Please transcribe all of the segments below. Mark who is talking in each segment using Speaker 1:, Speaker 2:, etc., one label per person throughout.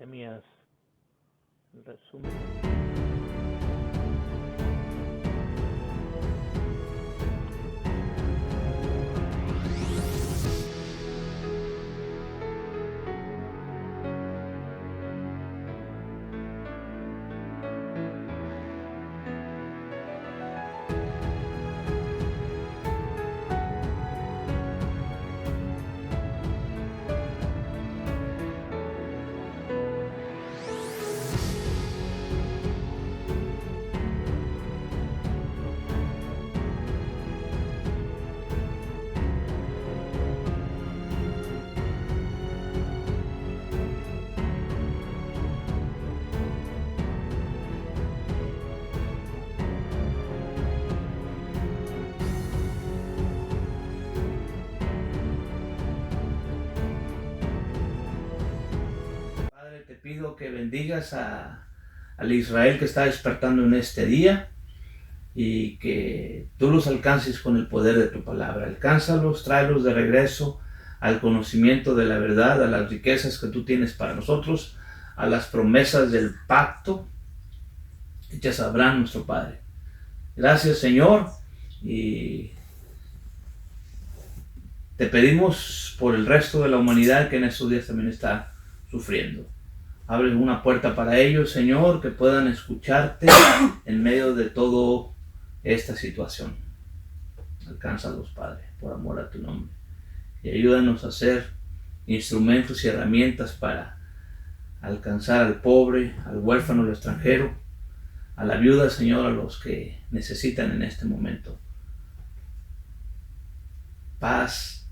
Speaker 1: Jeremías, el resumen.
Speaker 2: Padre, te pido que bendigas al Israel que está despertando en este día y que tú los alcances con el poder de tu palabra. Alcánzalos, tráelos de regreso al conocimiento de la verdad, a las riquezas que tú tienes para nosotros, a las promesas del pacto hechas a Abraham, nuestro Padre. Gracias, Señor, y te pedimos por el resto de la humanidad que en estos días también está sufriendo. Abre una puerta para ellos, Señor, que puedan escucharte en medio de toda esta situación. Alcánzalos, Padre, por amor a tu nombre. Y ayúdanos a ser instrumentos y herramientas para alcanzar al pobre, al huérfano, al extranjero, a la viuda, Señor, a los que necesitan en este momento. Paz,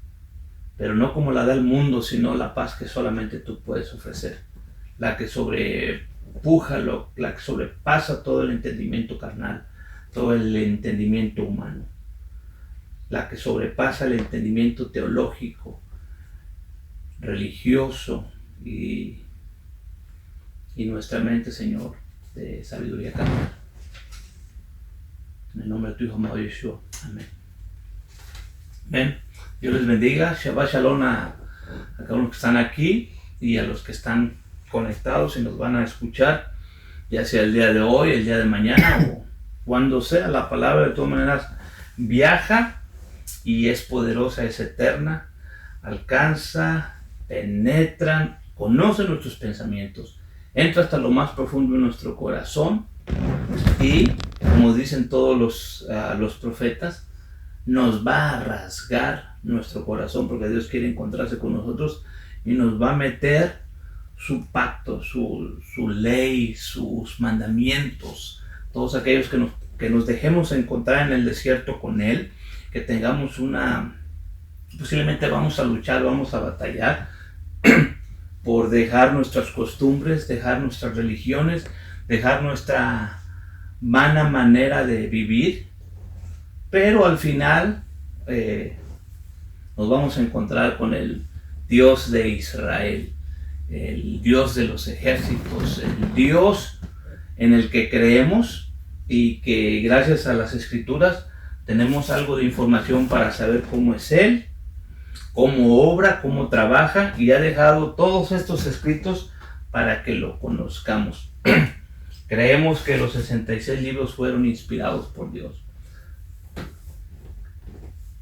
Speaker 2: pero no como la da el mundo, sino la paz que solamente tú puedes ofrecer. La que sobrepuja, la que sobrepasa todo el entendimiento carnal, todo el entendimiento humano. La que sobrepasa el entendimiento teológico, religioso y nuestra mente, Señor, de sabiduría carnal. En el nombre de tu Hijo amado Yeshua. Amén. Amén. Dios les bendiga. Shabbat Shalom a cada uno que están aquí y a los que están conectados y nos van a escuchar, ya sea el día de hoy, el día de mañana o cuando sea. La palabra de todas maneras viaja y es poderosa, es eterna, alcanza, penetra, conoce nuestros pensamientos, entra hasta lo más profundo de nuestro corazón y, como dicen todos los profetas, nos va a rasgar nuestro corazón, porque Dios quiere encontrarse con nosotros y nos va a meter su pacto, su ley, sus mandamientos, todos aquellos que nos dejemos encontrar en el desierto con Él, que tengamos posiblemente vamos a luchar, vamos a batallar por dejar nuestras costumbres, dejar nuestras religiones, dejar nuestra vana manera de vivir, pero al final nos vamos a encontrar con el Dios de Israel, el Dios de los ejércitos, el Dios en el que creemos y que gracias a las Escrituras tenemos algo de información para saber cómo es Él, cómo obra, cómo trabaja, y ha dejado todos estos escritos para que lo conozcamos. Creemos que los 66 libros fueron inspirados por Dios.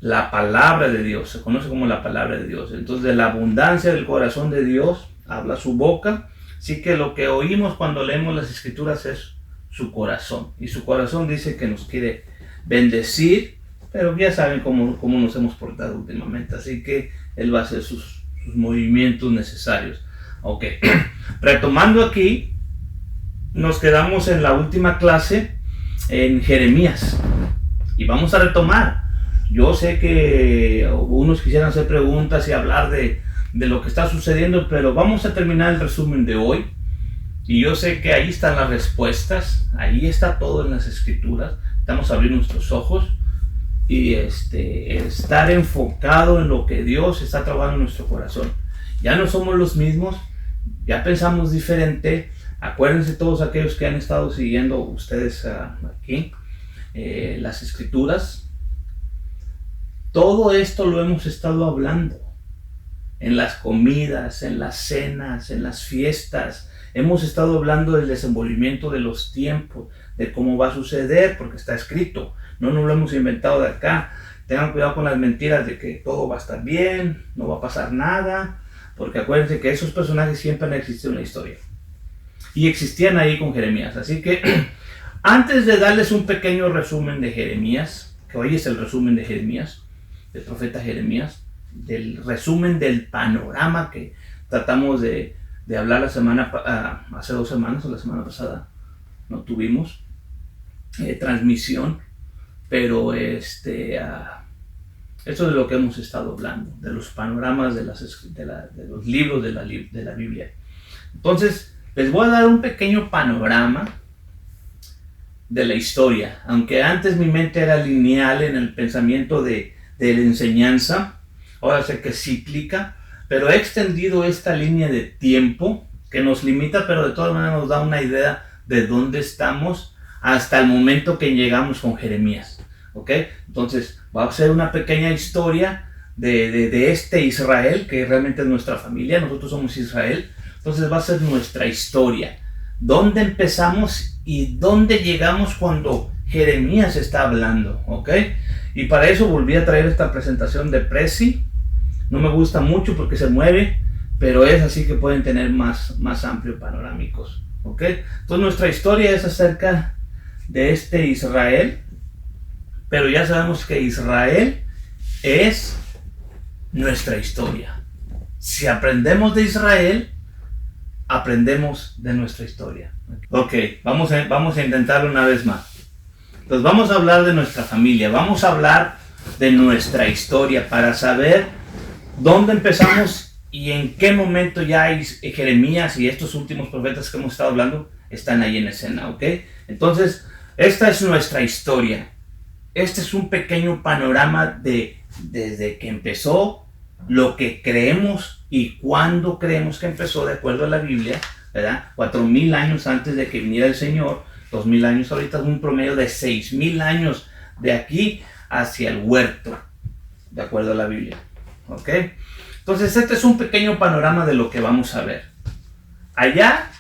Speaker 2: La palabra de Dios, se conoce como la palabra de Dios. Entonces, de la abundancia del corazón de Dios habla su boca. Así que lo que oímos cuando leemos las Escrituras es su corazón. Y su corazón dice que nos quiere bendecir, pero ya saben cómo nos hemos portado últimamente. Así que Él va a hacer sus movimientos necesarios. Ok, retomando aquí, nos quedamos en la última clase en Jeremías. Y vamos a retomar. Yo sé que unos quisieran hacer preguntas y hablar de lo que está sucediendo, pero vamos a terminar el resumen de hoy. Y yo sé que ahí están las respuestas, ahí está todo en las Escrituras. Estamos abriendo nuestros ojos y estar enfocado en lo que Dios está trabajando en nuestro corazón. Ya no somos los mismos, ya pensamos diferente. Acuérdense todos aquellos que han estado siguiendo ustedes aquí las Escrituras. Todo esto lo hemos estado hablando. en las comidas, en las cenas, en las fiestas. Hemos estado hablando del desenvolvimiento de los tiempos, de cómo va a suceder, porque está escrito. No nos lo hemos inventado de acá. Tengan cuidado con las mentiras de que todo va a estar bien, no va a pasar nada, porque acuérdense que esos personajes siempre han existido en la historia. Y existían ahí con Jeremías. Así que antes de darles un pequeño resumen de Jeremías, que hoy es el resumen de Jeremías, del profeta Jeremías, del resumen del panorama que tratamos de hablar hace 2 semanas o la semana pasada, no tuvimos transmisión, pero eso es de lo que hemos estado hablando, de los panoramas de los libros de la Biblia. Entonces, les voy a dar un pequeño panorama de la historia. Aunque antes mi mente era lineal en el pensamiento de la enseñanza, ahora sé que es cíclica, pero he extendido esta línea de tiempo que nos limita, pero de todas maneras nos da una idea de dónde estamos hasta el momento que llegamos con Jeremías. ¿Ok? Entonces, va a ser una pequeña historia de este Israel, que realmente es nuestra familia, nosotros somos Israel. Entonces va a ser nuestra historia. ¿Dónde empezamos y dónde llegamos cuando Jeremías está hablando? ¿Ok? Y para eso volví a traer esta presentación de Prezi. No me gusta mucho porque se mueve, pero es así que pueden tener más amplio panorámicos. ¿Ok? Entonces nuestra historia es acerca de este Israel, pero ya sabemos que Israel es nuestra historia. Si aprendemos de Israel, aprendemos de nuestra historia. Ok, vamos a intentarlo una vez más. Entonces vamos a hablar de nuestra familia, vamos a hablar de nuestra historia para saber dónde empezamos y en qué momento ya Jeremías y estos últimos profetas que hemos estado hablando están ahí en escena. Ok, entonces esta es nuestra historia. Este es un pequeño panorama desde que empezó, lo que creemos y cuándo creemos que empezó de acuerdo a la Biblia, ¿verdad? 4,000 años antes de que viniera el Señor, 2,000 años ahorita, es un promedio de 6,000 años de aquí hacia el huerto, de acuerdo a la Biblia. ¿Ok? Entonces este es un pequeño panorama de lo que vamos a ver. Allá,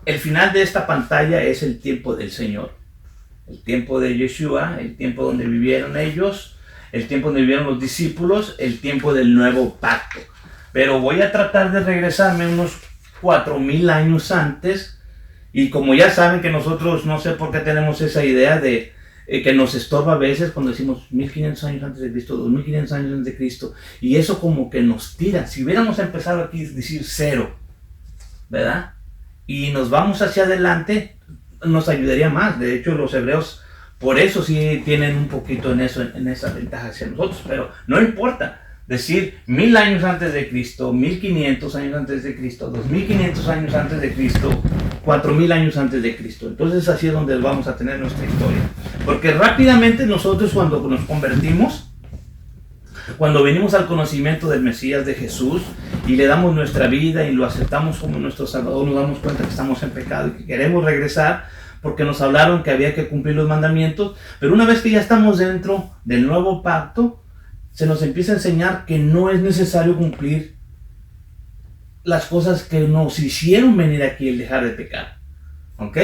Speaker 2: el final de esta pantalla es el tiempo del Señor, el tiempo de Yeshua, el tiempo donde vivieron ellos, el tiempo donde vivieron los discípulos, el tiempo del nuevo pacto. Pero voy a tratar de regresarme unos 4,000 años antes. Y como ya saben que nosotros, no sé por qué tenemos esa idea de que nos estorba a veces cuando decimos 1500 años antes de Cristo, 2500 años antes de Cristo. Y eso como que nos tira. Si hubiéramos empezado aquí a decir 0, ¿verdad? Y nos vamos hacia adelante, nos ayudaría más. De hecho, los hebreos por eso sí tienen un poquito en esa ventaja hacia nosotros, pero no importa decir 1000 años antes de Cristo, 1500 años antes de Cristo, 2500 años antes de Cristo, 4000 años antes de Cristo. Entonces así es donde vamos a tener nuestra historia. Porque rápidamente nosotros cuando nos convertimos, cuando venimos al conocimiento del Mesías de Jesús y le damos nuestra vida y lo aceptamos como nuestro Salvador, nos damos cuenta que estamos en pecado y que queremos regresar, porque nos hablaron que había que cumplir los mandamientos, pero una vez que ya estamos dentro del nuevo pacto, se nos empieza a enseñar que no es necesario cumplir las cosas que nos hicieron venir aquí, el dejar de pecar, ¿ok?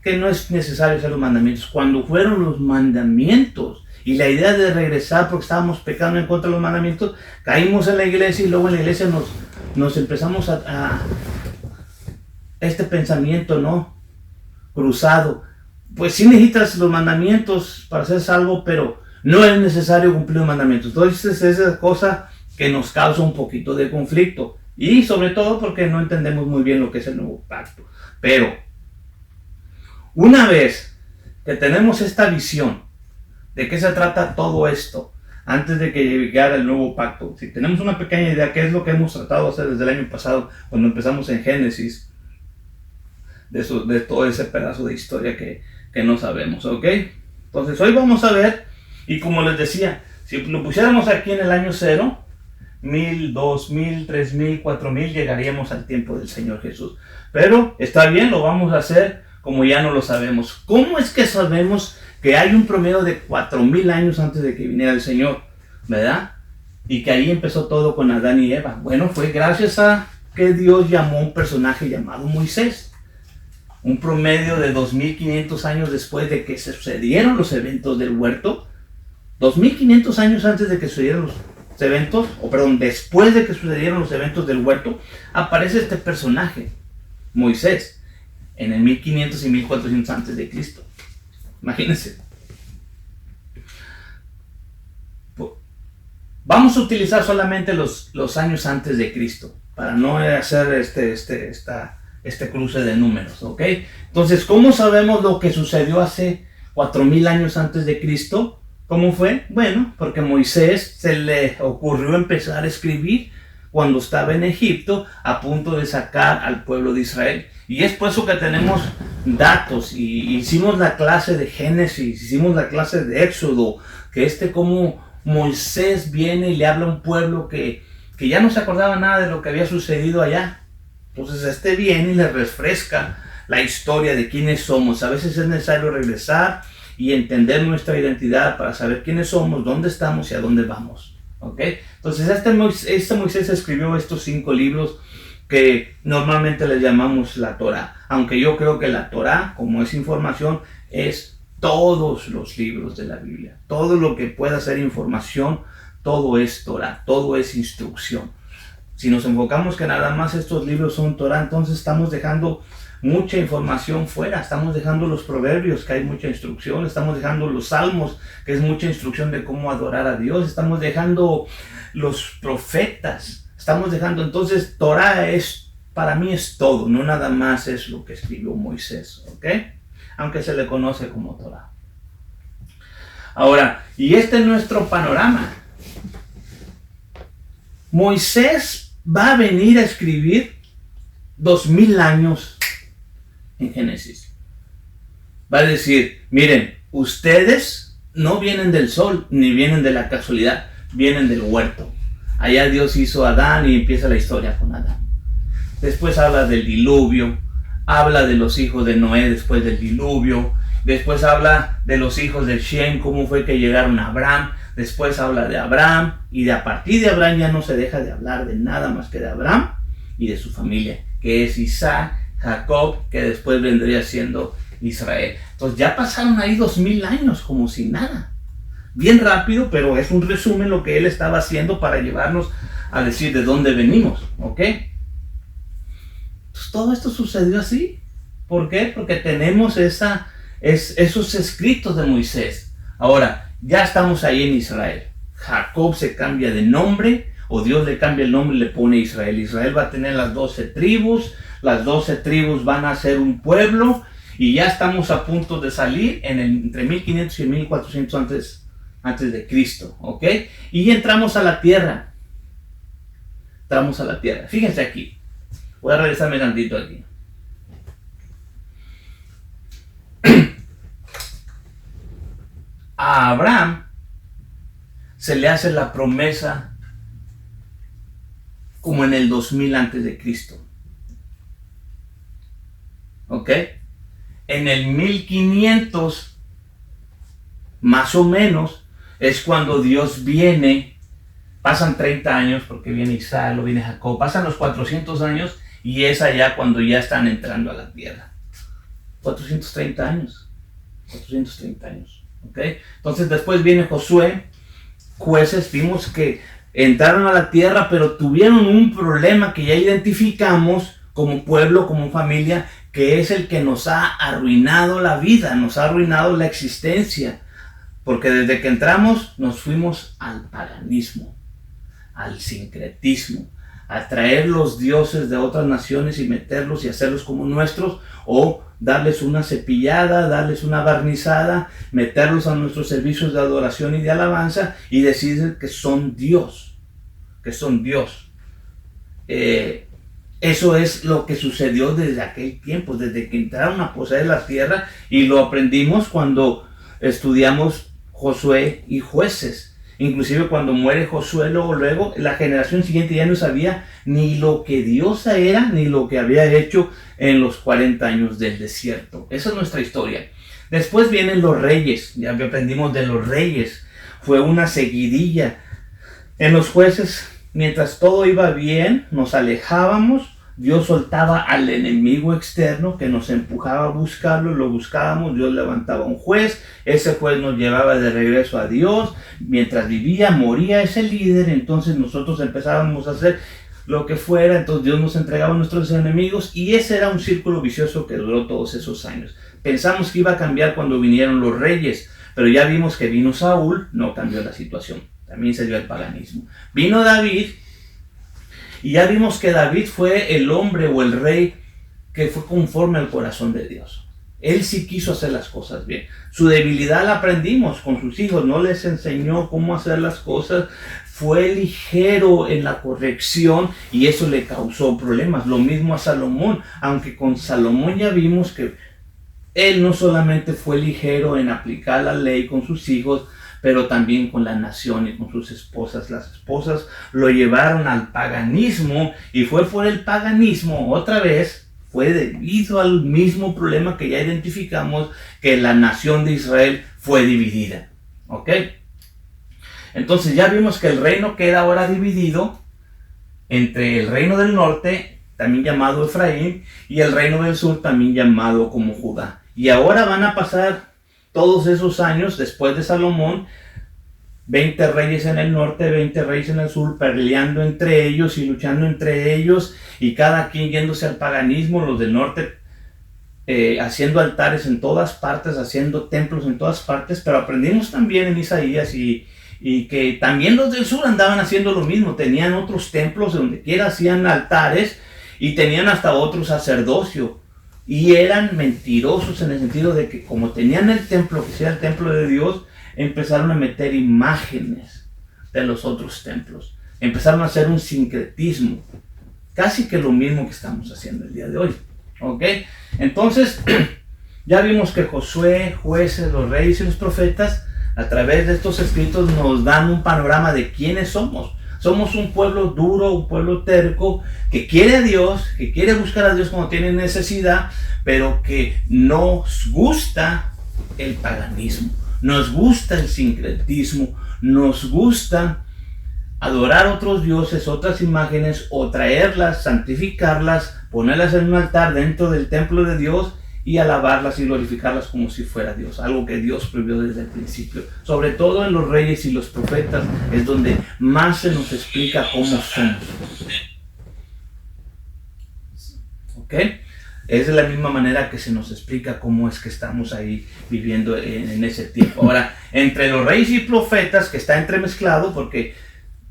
Speaker 2: Que no es necesario hacer los mandamientos. Cuando fueron los mandamientos y la idea de regresar porque estábamos pecando en contra de los mandamientos, caímos en la iglesia y luego en la iglesia nos empezamos a este pensamiento, ¿no? Cruzado. Pues sí necesitas los mandamientos para ser salvo, pero no es necesario cumplir los mandamientos. Entonces es esa cosa que nos causa un poquito de conflicto. Y sobre todo porque no entendemos muy bien lo que es el nuevo pacto. Pero una vez que tenemos esta visión de qué se trata todo esto, antes de que llegara el nuevo pacto, si tenemos una pequeña idea qué es lo que hemos tratado de hacer desde el año pasado, cuando empezamos en Génesis, de todo ese pedazo de historia que no sabemos, ¿ok? Entonces hoy vamos a ver, y como les decía, si lo pusiéramos aquí en el año 0, 1000, 2000, 3000, 4000, llegaríamos al tiempo del Señor Jesús. Pero está bien, lo vamos a hacer como ya no lo sabemos. ¿Cómo es que sabemos que hay un promedio de 4000 años antes de que viniera el Señor? ¿Verdad? y que ahí empezó todo con Adán y Eva. Bueno, fue gracias a que Dios llamó a un personaje llamado Moisés. Un promedio de 2500 años después de que se sucedieron los eventos del huerto, 2500 años antes de que sucedieran los eventos, después de que sucedieron los eventos del huerto, aparece este personaje, Moisés, en el 1500 y 1400 antes de Cristo. Imagínense. Vamos a utilizar solamente los años antes de Cristo, para no hacer este cruce de números, ¿ok? Entonces, ¿cómo sabemos lo que sucedió hace 4000 años antes de Cristo? ¿Cómo fue? Bueno, porque Moisés se le ocurrió empezar a escribir cuando estaba en Egipto, a punto de sacar al pueblo de Israel. Y es por eso que tenemos datos, y hicimos la clase de Génesis, hicimos la clase de Éxodo, que como Moisés viene y le habla a un pueblo que ya no se acordaba nada de lo que había sucedido allá. Entonces viene y le refresca la historia de quiénes somos. A veces es necesario regresar y entender nuestra identidad para saber quiénes somos, dónde estamos y a dónde vamos. ¿Ok? Entonces Moisés escribió estos 5 libros que normalmente les llamamos la Torá. Aunque yo creo que la Torá, como es información, es todos los libros de la Biblia. Todo lo que pueda ser información, todo es Torá, todo es instrucción. Si nos enfocamos que nada más estos libros son Torá, entonces estamos dejando mucha información fuera. Estamos dejando los proverbios, que hay mucha instrucción. Estamos dejando los salmos, que es mucha instrucción de cómo adorar a Dios. Estamos dejando los profetas. Entonces Torá para mí es todo, no nada más es lo que escribió Moisés, ¿ok? Aunque se le conoce como Torá. Ahora, y este es nuestro panorama. Moisés va a venir a escribir 2000 años en Génesis. Va a decir, miren, ustedes no vienen del sol, ni vienen de la casualidad, vienen del huerto. Allá Dios hizo a Adán y empieza la historia con Adán. Después habla del diluvio, habla de los hijos de Noé después del diluvio, después habla de los hijos de Shem, cómo fue que llegaron a Abraham, después habla de Abraham, y a partir de Abraham ya no se deja de hablar de nada más que de Abraham y de su familia, que es Isaac, Jacob, que después vendría siendo Israel. Entonces ya pasaron ahí 2000 años como si nada. Bien rápido, pero es un resumen lo que él estaba haciendo para llevarnos a decir de dónde venimos, ¿ok? Entonces todo esto sucedió así. ¿Por qué? Porque tenemos esos escritos de Moisés. Ahora, ya estamos ahí en Israel. Jacob se cambia de nombre, o Dios le cambia el nombre y le pone Israel. Israel va a tener las 12 tribus, las 12 tribus van a ser un pueblo, y ya estamos a punto de salir entre 1500 y 1400 antes de Cristo, ¿ok? Y entramos a la tierra. Fíjense aquí. Voy a regresarme tantito aquí. A Abraham se le hace la promesa como en el 2000 antes de Cristo. ¿Ok? En el 1500, más o menos, es cuando Dios viene. Pasan 30 años porque viene Isaac, luego viene Jacob. Pasan los 400 años y es allá cuando ya están entrando a la tierra. 430 años. ¿Ok? Entonces después viene Josué. Jueces, vimos que entraron a la tierra, pero tuvieron un problema que ya identificamos como pueblo, como familia, que es el que nos ha arruinado la vida, nos ha arruinado la existencia. Porque desde que entramos nos fuimos al paganismo, al sincretismo, a traer los dioses de otras naciones y meterlos y hacerlos como nuestros, o darles una cepillada, darles una barnizada, meterlos a nuestros servicios de adoración y de alabanza y decir que son Dios, Eso es lo que sucedió desde aquel tiempo, desde que entraron a poseer la tierra, y lo aprendimos cuando estudiamos Josué y Jueces. Inclusive cuando muere Josué, luego la generación siguiente ya no sabía ni lo que Dios era, ni lo que había hecho en los 40 años del desierto. Esa es nuestra historia. Después vienen los reyes, ya aprendimos de los reyes. Fue una seguidilla En los jueces, mientras todo iba bien, nos alejábamos. Dios soltaba al enemigo externo que nos empujaba a buscarlo, lo buscábamos, Dios levantaba un juez, ese juez nos llevaba de regreso a Dios, mientras vivía, moría ese líder, entonces nosotros empezábamos a hacer lo que fuera, entonces Dios nos entregaba a nuestros enemigos y ese era un círculo vicioso que duró todos esos años. Pensamos que iba a cambiar cuando vinieron los reyes, pero ya vimos que vino Saúl, no cambió la situación, también se dio el paganismo. Vino David, y ya vimos que David fue el hombre o el rey que fue conforme al corazón de Dios. Él sí quiso hacer las cosas bien. Su debilidad la aprendimos con sus hijos, no les enseñó cómo hacer las cosas. Fue ligero en la corrección y eso le causó problemas. Lo mismo a Salomón, aunque con Salomón ya vimos que él no solamente fue ligero en aplicar la ley con sus hijos, pero también con la nación y con sus esposas. Las esposas lo llevaron al paganismo y fue por el paganismo, otra vez, fue debido al mismo problema que ya identificamos, que la nación de Israel fue dividida. ¿Ok? Entonces ya vimos que el reino queda ahora dividido entre el reino del norte, también llamado Efraín, y el reino del sur, también llamado como Judá. Y ahora van a pasar todos esos años después de Salomón, 20 reyes en el norte, 20 reyes en el sur, peleando entre ellos y luchando entre ellos, y cada quien yéndose al paganismo, los del norte haciendo altares en todas partes, haciendo templos en todas partes, pero aprendimos también en Isaías y que también los del sur andaban haciendo lo mismo, tenían otros templos donde quiera hacían altares y tenían hasta otro sacerdocio. Y eran mentirosos en el sentido de que como tenían el templo, que sea el templo de Dios, empezaron a meter imágenes de los otros templos. Empezaron a hacer un sincretismo. Casi que lo mismo que estamos haciendo el día de hoy. ¿Ok? Entonces, ya vimos que Josué, jueces, los reyes y los profetas, a través de estos escritos nos dan un panorama de quiénes somos. Somos un pueblo duro, un pueblo terco, que quiere a Dios, que quiere buscar a Dios cuando tiene necesidad, pero que nos gusta el paganismo, nos gusta el sincretismo, nos gusta adorar otros dioses, otras imágenes, o traerlas, santificarlas, ponerlas en un altar dentro del templo de Dios y alabarlas y glorificarlas como si fuera Dios, algo que Dios prohibió desde el principio. Sobre todo en los reyes y los profetas es donde más se nos explica cómo somos. ¿Ok? Es de la misma manera que se nos explica cómo es que estamos ahí viviendo en ese tiempo. Ahora, entre los reyes y profetas, que está entremezclado, porque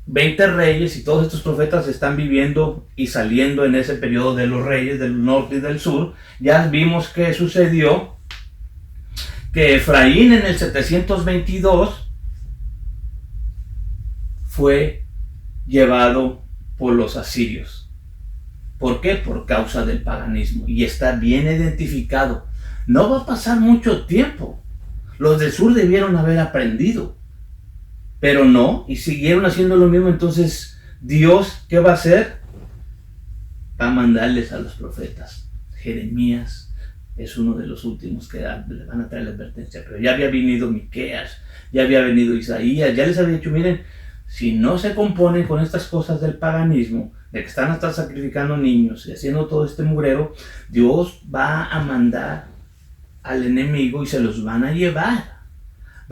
Speaker 2: 20 reyes y todos estos profetas están viviendo y saliendo en ese periodo de los reyes del norte y del sur. Ya vimos que sucedió que Efraín en el 722 fue llevado por los asirios. ¿Por qué? Por causa del paganismo. Y está bien identificado. No va a pasar mucho tiempo. Los del sur debieron haber aprendido. Pero no, y siguieron haciendo lo mismo. Entonces, Dios, ¿qué va a hacer? Va a mandarles a los profetas. Jeremías es uno de los últimos que le van a traer la advertencia. Pero ya había venido Miqueas, ya había venido Isaías, ya les había dicho, miren, si no se componen con estas cosas del paganismo, de que están hasta sacrificando niños y haciendo todo este mugrero, Dios va a mandar al enemigo y se los van a llevar.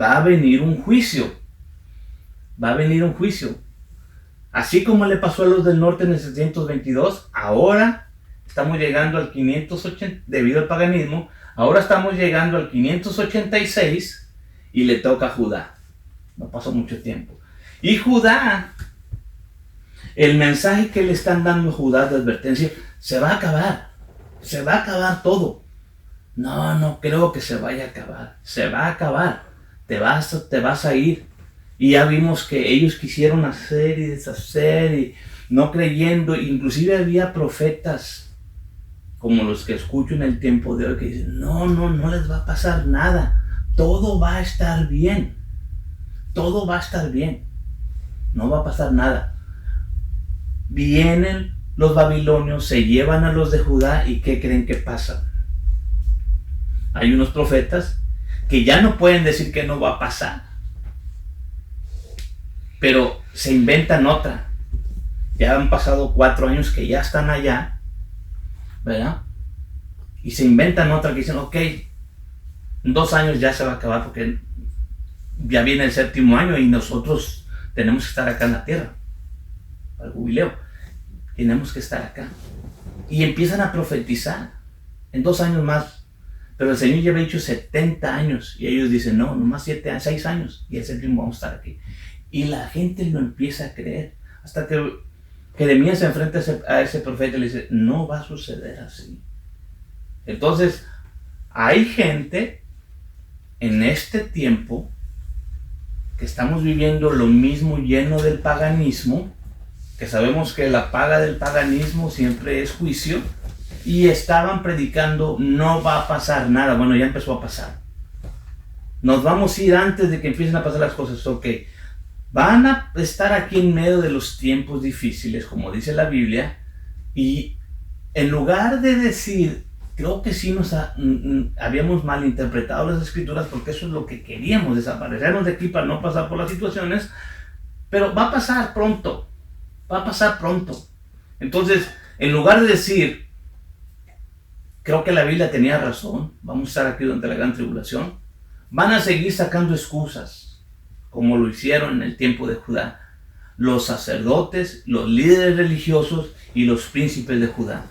Speaker 2: Va a venir un juicio. Va a venir un juicio. Así como le pasó a los del norte en el 722, ahora estamos llegando al 580, debido al paganismo, ahora estamos llegando al 586 y le toca a Judá. No pasó mucho tiempo. Y Judá, el mensaje que le están dando a Judá de advertencia, se va a acabar. Se va a acabar todo. No creo que se vaya a acabar. Se va a acabar. Te vas a ir. Y ya vimos que ellos quisieron hacer y deshacer y no creyendo. Inclusive había profetas como los que escucho en el tiempo de hoy que dicen, no les va a pasar nada. Todo va a estar bien. Todo va a estar bien. No va a pasar nada. Vienen los babilonios, se llevan a los de Judá y ¿qué creen que pasa? Hay unos profetas que ya no pueden decir que no va a pasar. Pero se inventan otra. Ya han pasado 4 años que ya están allá, ¿verdad? Y se inventan otra que dicen, ok, en 2 años ya se va a acabar porque ya viene el 7º año y nosotros tenemos que estar acá en la tierra, al jubileo. Tenemos que estar acá. Y empiezan a profetizar en 2 años más. Pero el Señor lleva dicho 70 años y ellos dicen, no, nomás 6 años y el 7º vamos a estar aquí. Y la gente lo empieza a creer hasta que Jeremías se enfrenta a ese profeta y le dice, no va a suceder así. Entonces, hay gente en este tiempo que estamos viviendo lo mismo, lleno del paganismo, que sabemos que la paga del paganismo siempre es juicio, y estaban predicando, no va a pasar nada. Bueno, ya empezó a pasar. Nos vamos a ir antes de que empiecen a pasar las cosas. Ok, van a estar aquí en medio de los tiempos difíciles, como dice la Biblia, y en lugar de decir, creo que sí habíamos malinterpretado las escrituras porque eso es lo que queríamos, desaparecernos de aquí para no pasar por las situaciones, pero va a pasar pronto, va a pasar pronto. Entonces, en lugar de decir, creo que la Biblia tenía razón, vamos a estar aquí durante la gran tribulación, van a seguir sacando excusas, como lo hicieron en el tiempo de Judá, los sacerdotes, los líderes religiosos y los príncipes de Judá.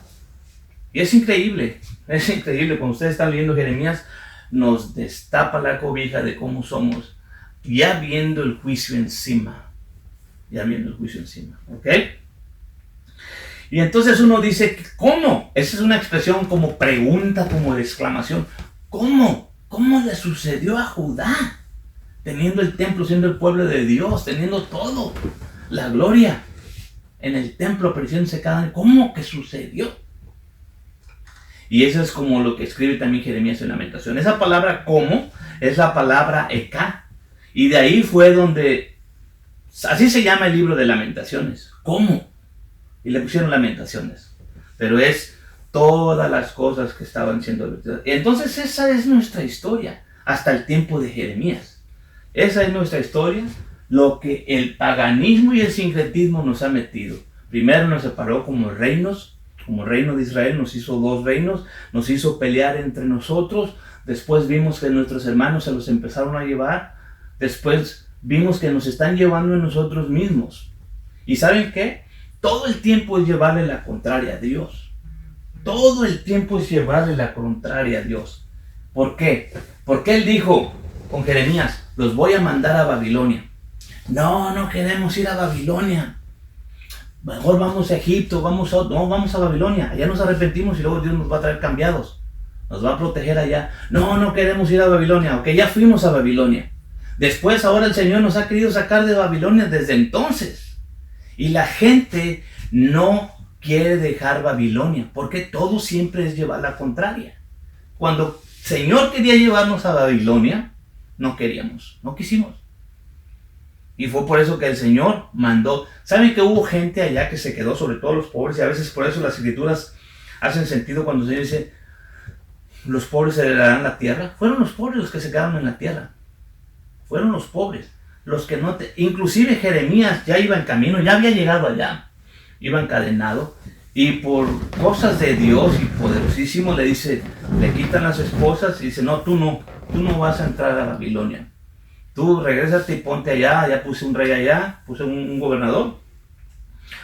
Speaker 2: Y es increíble cuando ustedes están leyendo Jeremías, nos destapa la cobija de cómo somos, ya viendo el juicio encima, ¿ok? Y entonces uno dice, ¿cómo? Esa es una expresión como pregunta, como de exclamación, ¿cómo? ¿Cómo le sucedió a Judá? Teniendo el templo, siendo el pueblo de Dios, teniendo todo, la gloria en el templo, apareciéndose cada año, ¿cómo que sucedió? Y eso es como lo que escribe también Jeremías en Lamentación. Esa palabra "cómo" es la palabra "eká". Y de ahí fue donde, así se llama el libro de Lamentaciones. ¿Cómo? Y le pusieron Lamentaciones. Pero es todas las cosas que estaban siendo advertidas. Entonces esa es nuestra historia, hasta el tiempo de Jeremías. Esa es nuestra historia, lo que el paganismo y el sincretismo nos ha metido. Primero nos separó como reinos. Como reino de Israel nos hizo 2 reinos, nos hizo pelear entre nosotros, después vimos que nuestros hermanos se los empezaron a llevar, después vimos que nos están llevando a nosotros mismos. ¿Y saben qué? Todo el tiempo es llevarle la contraria a Dios. Todo el tiempo es llevarle la contraria a Dios. ¿Por qué? Porque Él dijo con Jeremías, los voy a mandar a Babilonia. No queremos ir a Babilonia. Mejor vamos a Egipto, vamos a Babilonia, allá nos arrepentimos y luego Dios nos va a traer cambiados, nos va a proteger allá. No queremos ir a Babilonia, ok, ya fuimos a Babilonia. Después ahora el Señor nos ha querido sacar de Babilonia desde entonces. Y la gente no quiere dejar Babilonia, porque todo siempre es llevar la contraria. Cuando el Señor quería llevarnos a Babilonia, no queríamos, no quisimos. Y fue por eso que el Señor mandó. ¿Saben que hubo gente allá que se quedó, sobre todo los pobres? Y a veces por eso las escrituras hacen sentido cuando el Señor dice, los pobres heredarán la tierra. Fueron los pobres los que se quedaron en la tierra. Fueron los pobres. Los que no inclusive Jeremías ya iba en camino, ya había llegado allá. Iba encadenado. Y por cosas de Dios y poderosísimo le dice, le quitan las esposas y dice, no vas a entrar a Babilonia. Tú regrésate y ponte allá, ya puse un rey allá, puse un gobernador,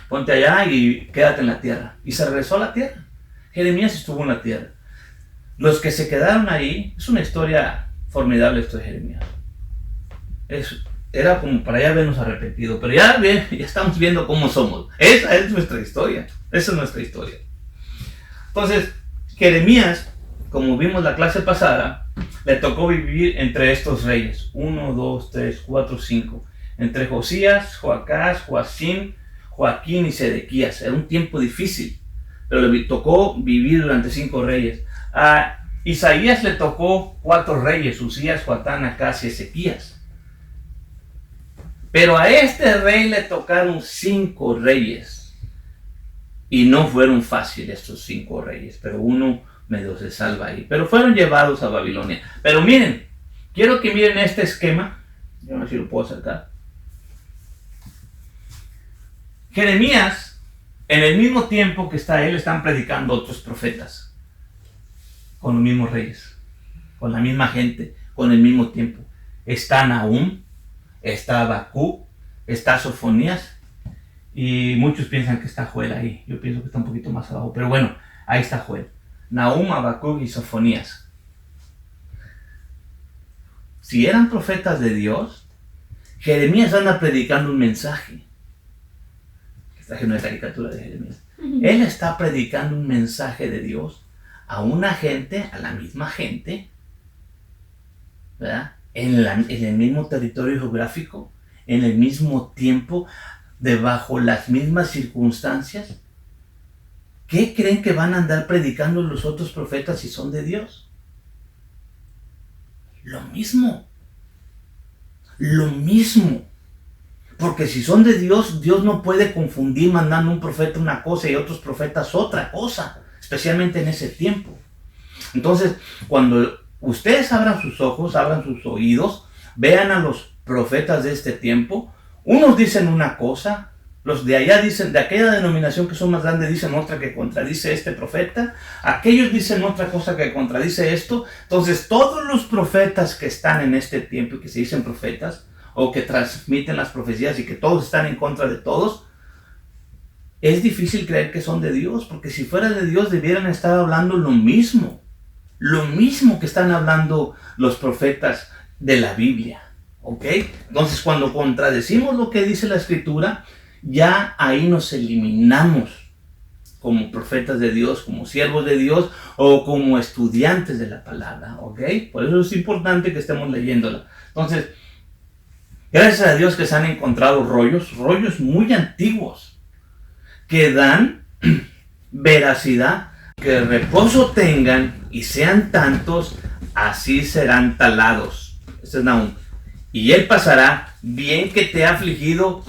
Speaker 2: ponte allá y quédate en la tierra. Y se regresó a la tierra. Jeremías estuvo en la tierra. Los que se quedaron ahí, es una historia formidable esto de Jeremías. Era como para ya habernos arrepentido, pero ya estamos viendo cómo somos. Esa es nuestra historia, esa es nuestra historia. Entonces, Jeremías, como vimos la clase pasada, le tocó vivir entre estos reyes, 1, 2, 3, 4, 5, entre Josías, Joacás, Joacim, Joaquín y Sedequías. Era un tiempo difícil, pero le tocó vivir durante 5 reyes. A Isaías le tocó 4 reyes, Usías, Joatán, Acaz y Ezequías. Pero a este rey le tocaron 5 reyes, y no fueron fáciles estos 5 reyes, pero uno medio se salva ahí. Pero fueron llevados a Babilonia. Pero miren, quiero que miren este esquema. Yo no sé si lo puedo acercar. Jeremías, en el mismo tiempo que está él, están predicando otros profetas, con los mismos reyes, con la misma gente, con el mismo tiempo. Está Nahum, está Habacuc, está Sofonías, y muchos piensan que está Joel ahí. Yo pienso que está un poquito más abajo, pero bueno, ahí está Joel. Nahum, Habacuc y Sofonías. Si eran profetas de Dios, Jeremías anda predicando un mensaje. Esta es una caricatura de Jeremías. Él está predicando un mensaje de Dios a una gente, a la misma gente, ¿verdad? En el mismo territorio geográfico, en el mismo tiempo, bajo las mismas circunstancias. ¿Qué creen que van a andar predicando los otros profetas si son de Dios? Lo mismo. Lo mismo. Porque si son de Dios, Dios no puede confundir mandando un profeta una cosa y otros profetas otra cosa, especialmente en ese tiempo. Entonces, cuando ustedes abran sus ojos, abran sus oídos, vean a los profetas de este tiempo, unos dicen una cosa, los de allá dicen, de aquella denominación que son más grandes, dicen otra que contradice este profeta, aquellos dicen otra cosa que contradice esto. Entonces, todos los profetas que están en este tiempo y que se dicen profetas, o que transmiten las profecías y que todos están en contra de todos, es difícil creer que son de Dios, porque si fuera de Dios debieran estar hablando lo mismo que están hablando los profetas de la Biblia, ¿ok? Entonces, cuando contradecimos lo que dice la Escritura, ya ahí nos eliminamos como profetas de Dios, como siervos de Dios o como estudiantes de la palabra, ¿ok? Por eso es importante que estemos leyéndola. Entonces, gracias a Dios que se han encontrado rollos muy antiguos que dan veracidad, que reposo tengan y sean tantos, así serán talados. Este es Nahum. Y él pasará, bien que te he afligido,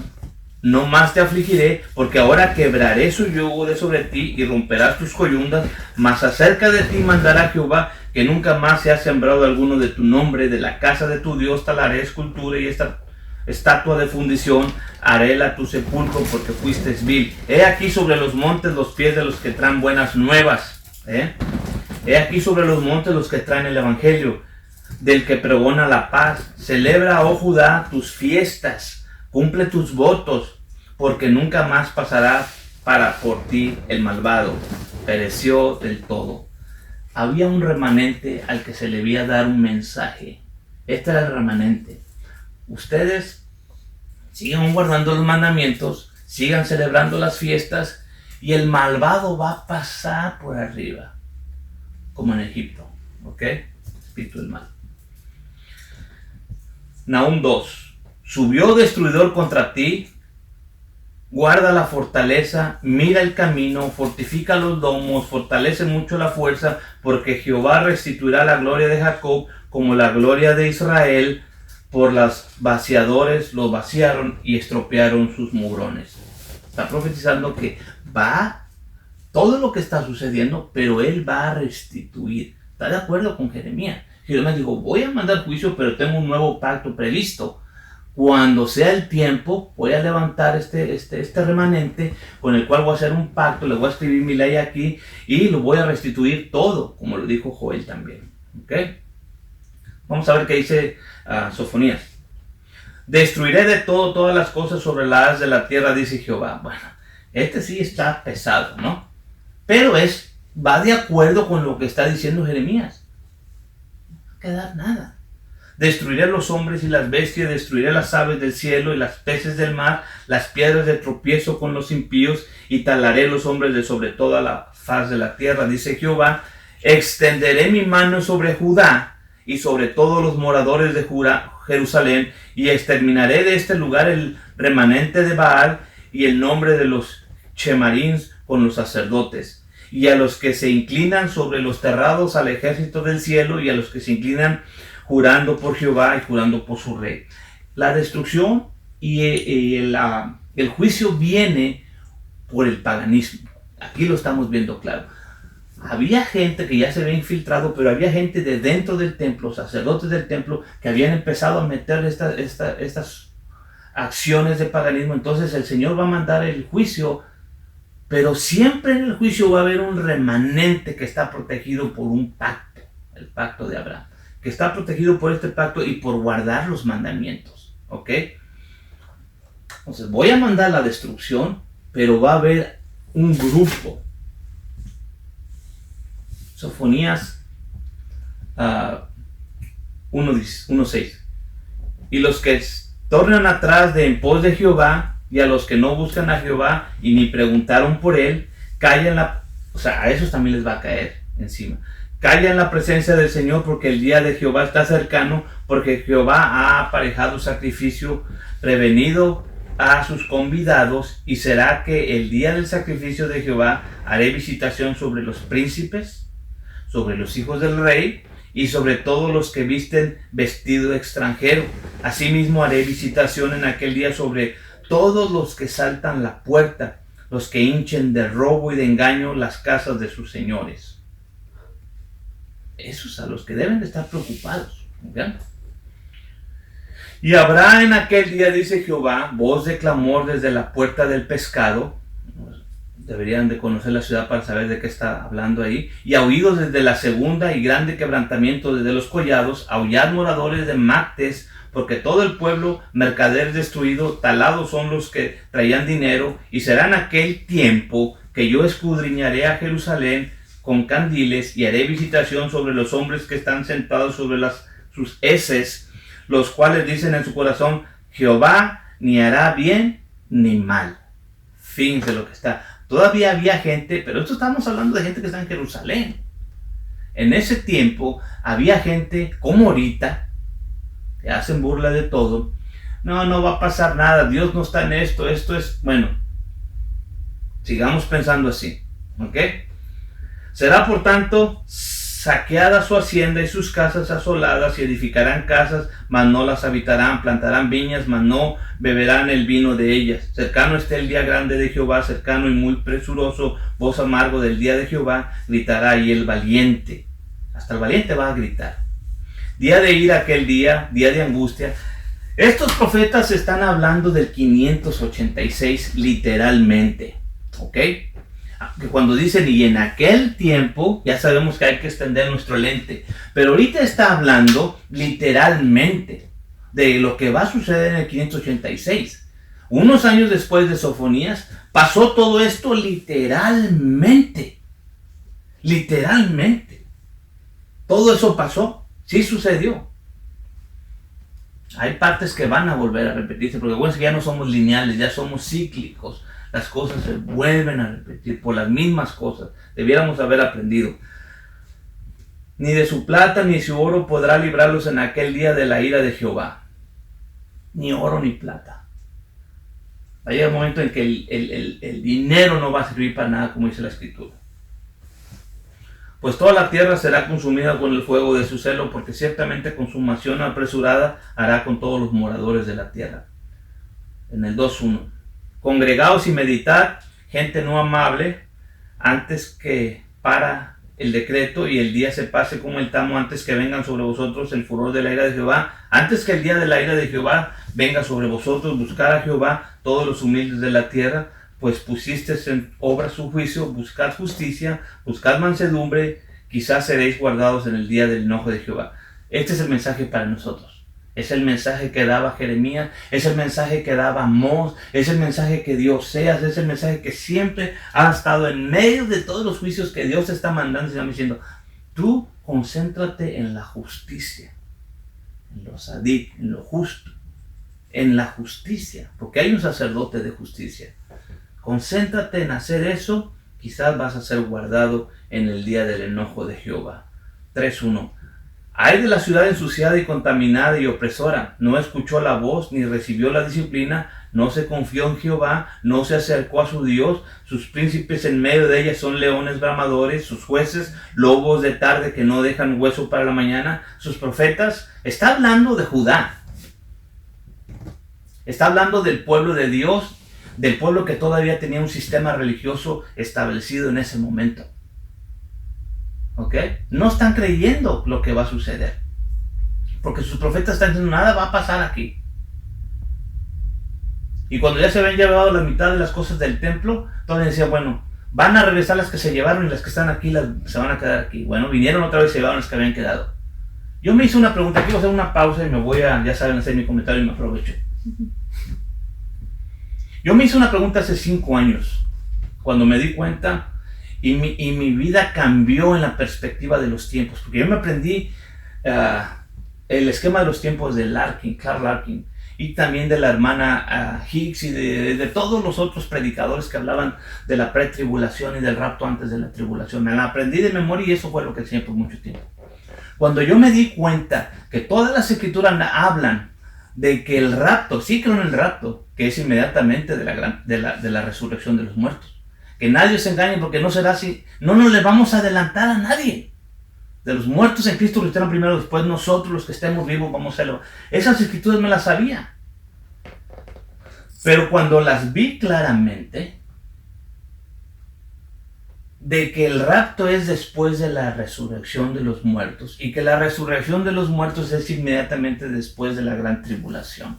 Speaker 2: no más te afligiré, porque ahora quebraré su yugo de sobre ti y romperás tus coyundas, mas acerca de ti mandará Jehová, que nunca más se ha sembrado alguno de tu nombre, de la casa de tu Dios talaré escultura y esta estatua de fundición, haréla tu sepulcro porque fuiste vil. He aquí sobre los montes los pies de los que traen buenas nuevas. He aquí sobre los montes los que traen el evangelio, del que pregona la paz. Celebra, oh Judá, tus fiestas, cumple tus votos, porque nunca más pasará por ti el malvado. Pereció del todo. Había un remanente al que se le debía dar un mensaje. Este era el remanente. Ustedes sigan guardando los mandamientos, sigan celebrando las fiestas, y el malvado va a pasar por arriba, como en Egipto, ¿ok? Espíritu del mal. Nahum 2. Subió destruidor contra ti, guarda la fortaleza, mira el camino, fortifica los domos, fortalece mucho la fuerza, porque Jehová restituirá la gloria de Jacob como la gloria de Israel. Por los vaciadores los vaciaron y estropearon sus murones. Está profetizando que va todo lo que está sucediendo, pero él va a restituir. Está de acuerdo con Jeremías. Jeremías dijo, voy a mandar juicio, pero tengo un nuevo pacto previsto. Cuando sea el tiempo, voy a levantar este remanente con el cual voy a hacer un pacto, le voy a escribir mi ley aquí y lo voy a restituir todo, como lo dijo Joel también. ¿Ok? Vamos a ver qué dice Sofonías. Destruiré de todo todas las cosas sobre la haz de la tierra, dice Jehová. Bueno, este sí está pesado, ¿no? Pero va de acuerdo con lo que está diciendo Jeremías. No va a quedar nada. Destruiré los hombres y las bestias, destruiré las aves del cielo y las peces del mar, las piedras de tropiezo con los impíos, y talaré los hombres de sobre toda la faz de la tierra, dice Jehová. Extenderé mi mano sobre Judá y sobre todos los moradores de Jerusalén, y exterminaré de este lugar el remanente de Baal y el nombre de los chemarins con los sacerdotes, y a los que se inclinan sobre los terrados al ejército del cielo, y a los que se inclinan jurando por Jehová y jurando por su rey. La destrucción y el juicio viene por el paganismo. Aquí lo estamos viendo claro. Había gente que ya se había infiltrado, pero había gente de dentro del templo, sacerdotes del templo, que habían empezado a meter estas acciones de paganismo, entonces el Señor va a mandar el juicio, pero siempre en el juicio va a haber un remanente que está protegido por un pacto, el pacto de Abraham, que está protegido por este pacto y por guardar los mandamientos, ¿ok? Entonces voy a mandar la destrucción, pero va a haber un grupo. Sofonías 1:6. Y los que tornan atrás de en pos de Jehová, y a los que no buscan a Jehová y ni preguntaron por él, callan o sea, a esos también les va a caer encima. Calla en la presencia del Señor, porque el día de Jehová está cercano, porque Jehová ha aparejado sacrificio, prevenido a sus convidados, y será que el día del sacrificio de Jehová haré visitación sobre los príncipes, sobre los hijos del rey, y sobre todos los que visten vestido extranjero. Asimismo haré visitación en aquel día sobre todos los que saltan la puerta, los que hinchen de robo y de engaño las casas de sus señores. Esos a los que deben de estar preocupados. ¿Verdad? Y habrá en aquel día, dice Jehová, voz de clamor desde la puerta del pescado. Deberían de conocer la ciudad para saber de qué está hablando ahí. Y aullidos desde la segunda y grande quebrantamiento desde los collados. Aullad moradores de Mactes, porque todo el pueblo mercader destruido, talados son los que traían dinero. Y será en aquel tiempo que yo escudriñaré a Jerusalén con candiles y haré visitación sobre los hombres que están sentados sobre sus heces, los cuales dicen en su corazón, Jehová ni hará bien ni mal. Fíjense lo que está. Todavía había gente, pero esto estamos hablando de gente que está en Jerusalén. En ese tiempo había gente como ahorita, que hacen burla de todo. No va a pasar nada, Dios no está en esto es, bueno, sigamos pensando así, ¿ok? Será por tanto saqueada su hacienda y sus casas asoladas, y edificarán casas, mas no las habitarán, plantarán viñas, mas no beberán el vino de ellas. Cercano está el día grande de Jehová, cercano y muy presuroso, voz amargo del día de Jehová, gritará y el valiente. Hasta el valiente va a gritar. Día de ira aquel día de angustia. Estos profetas están hablando del 586 literalmente, ¿ok? Que cuando dicen y en aquel tiempo, ya sabemos que hay que extender nuestro lente, pero ahorita está hablando literalmente de lo que va a suceder en el 586. Unos años después de Sofonías, pasó todo esto literalmente. Literalmente. Todo eso pasó, sí sucedió. Hay partes que van a volver a repetirse, porque bueno, es que ya no somos lineales, ya somos cíclicos. Las cosas se vuelven a repetir por las mismas cosas. Debiéramos haber aprendido. Ni de su plata ni de su oro podrá librarlos en aquel día de la ira de Jehová. Ni oro ni plata. Va a llegar un momento en que el dinero no va a servir para nada, como dice la Escritura. Pues toda la tierra será consumida con el fuego de su celo, porque ciertamente consumación apresurada hará con todos los moradores de la tierra. En el 2:1. Congregaos y meditad, gente no amable, antes que para el decreto y el día se pase como el tamo, antes que vengan sobre vosotros el furor de la ira de Jehová, antes que el día de la ira de Jehová venga sobre vosotros, buscar a Jehová, todos los humildes de la tierra, pues pusisteis en obra su juicio, buscad justicia, buscad mansedumbre, quizás seréis guardados en el día del enojo de Jehová. Este es el mensaje para nosotros. Es el mensaje que daba Jeremías, es el mensaje que daba Amós, es el mensaje que dio Oseas, es el mensaje que siempre ha estado en medio de todos los juicios que Dios está mandando y está diciendo, tú concéntrate en la justicia, en lo sadik, en lo justo, en la justicia, porque hay un sacerdote de justicia. Concéntrate en hacer eso, quizás vas a ser guardado en el día del enojo de Jehová. 3:1. Ay de la ciudad ensuciada y contaminada y opresora, no escuchó la voz ni recibió la disciplina, no se confió en Jehová, no se acercó a su Dios, sus príncipes en medio de ella son leones bramadores, sus jueces lobos de tarde que no dejan hueso para la mañana, sus profetas. Está hablando de Judá, está hablando del pueblo de Dios, del pueblo que todavía tenía un sistema religioso establecido en ese momento. ¿Ok? No están creyendo lo que va a suceder, porque sus profetas están diciendo nada va a pasar aquí. Y cuando ya se habían llevado la mitad de las cosas del templo, entonces decía, bueno, van a regresar las que se llevaron y las que están aquí se van a quedar aquí. Bueno, vinieron otra vez y se llevaron las que habían quedado. Yo me hice una pregunta, aquí voy a hacer una pausa y me voy a, ya saben, hacer mi comentario y me aprovecho. Yo me hice una pregunta hace 5 años, cuando me di cuenta y mi vida cambió en la perspectiva de los tiempos, porque yo me aprendí el esquema de los tiempos de Clark Larkin, y también de la hermana Hicks y de todos los otros predicadores que hablaban de la pretribulación y del rapto antes de la tribulación. Me la aprendí de memoria y eso fue lo que enseñé por mucho tiempo. Cuando yo me di cuenta que todas las escrituras hablan de que el rapto, sí creo en el rapto, que es inmediatamente de la resurrección de los muertos. Que nadie se engañe porque no será así. No nos le vamos a adelantar a nadie. De los muertos en Cristo resucitarán primero, después nosotros los que estemos vivos vamos a hacerlo. Esas escrituras me las sabía. Pero cuando las vi claramente, de que el rapto es después de la resurrección de los muertos y que la resurrección de los muertos es inmediatamente después de la gran tribulación,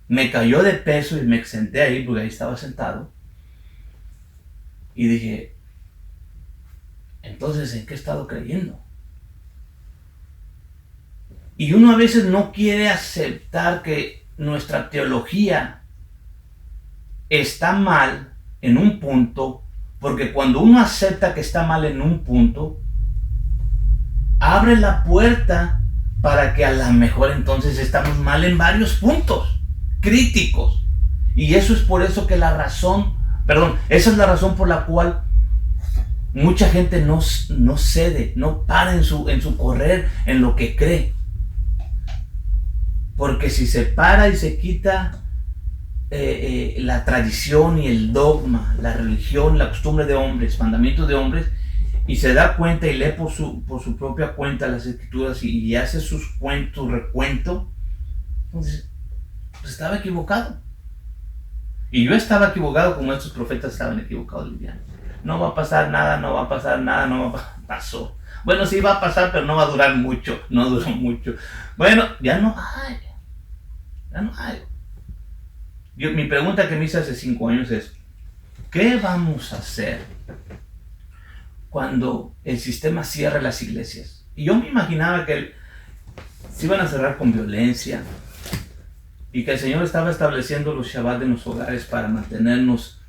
Speaker 2: me cayó de peso y me senté ahí, porque ahí estaba sentado, y dije, entonces, ¿en qué he estado creyendo? Y uno a veces no quiere aceptar que nuestra teología está mal en un punto, porque cuando uno acepta que está mal en un punto, abre la puerta para que a lo mejor entonces estamos mal en varios puntos críticos. Y eso es por eso que esa es la razón por la cual mucha gente no cede, no para en su correr en lo que cree. Porque si se para y se quita la tradición y el dogma, la religión, la costumbre de hombres, mandamientos de hombres, y se da cuenta y lee por su propia cuenta las escrituras y hace sus cuentos, recuento, entonces pues estaba equivocado. Y yo estaba equivocado como estos profetas estaban equivocados, Liliana. No va a pasar nada, no va a pasar nada, no va a pasar. Pasó. Bueno, sí va a pasar, pero no va a durar mucho, no duró mucho. Bueno, ya no hay. Mi pregunta que me hice hace 5 años es, ¿qué vamos a hacer cuando el sistema cierre las iglesias? Y yo me imaginaba que se iban a cerrar con violencia y que el Señor estaba estableciendo los Shabbat en los hogares para mantenernos,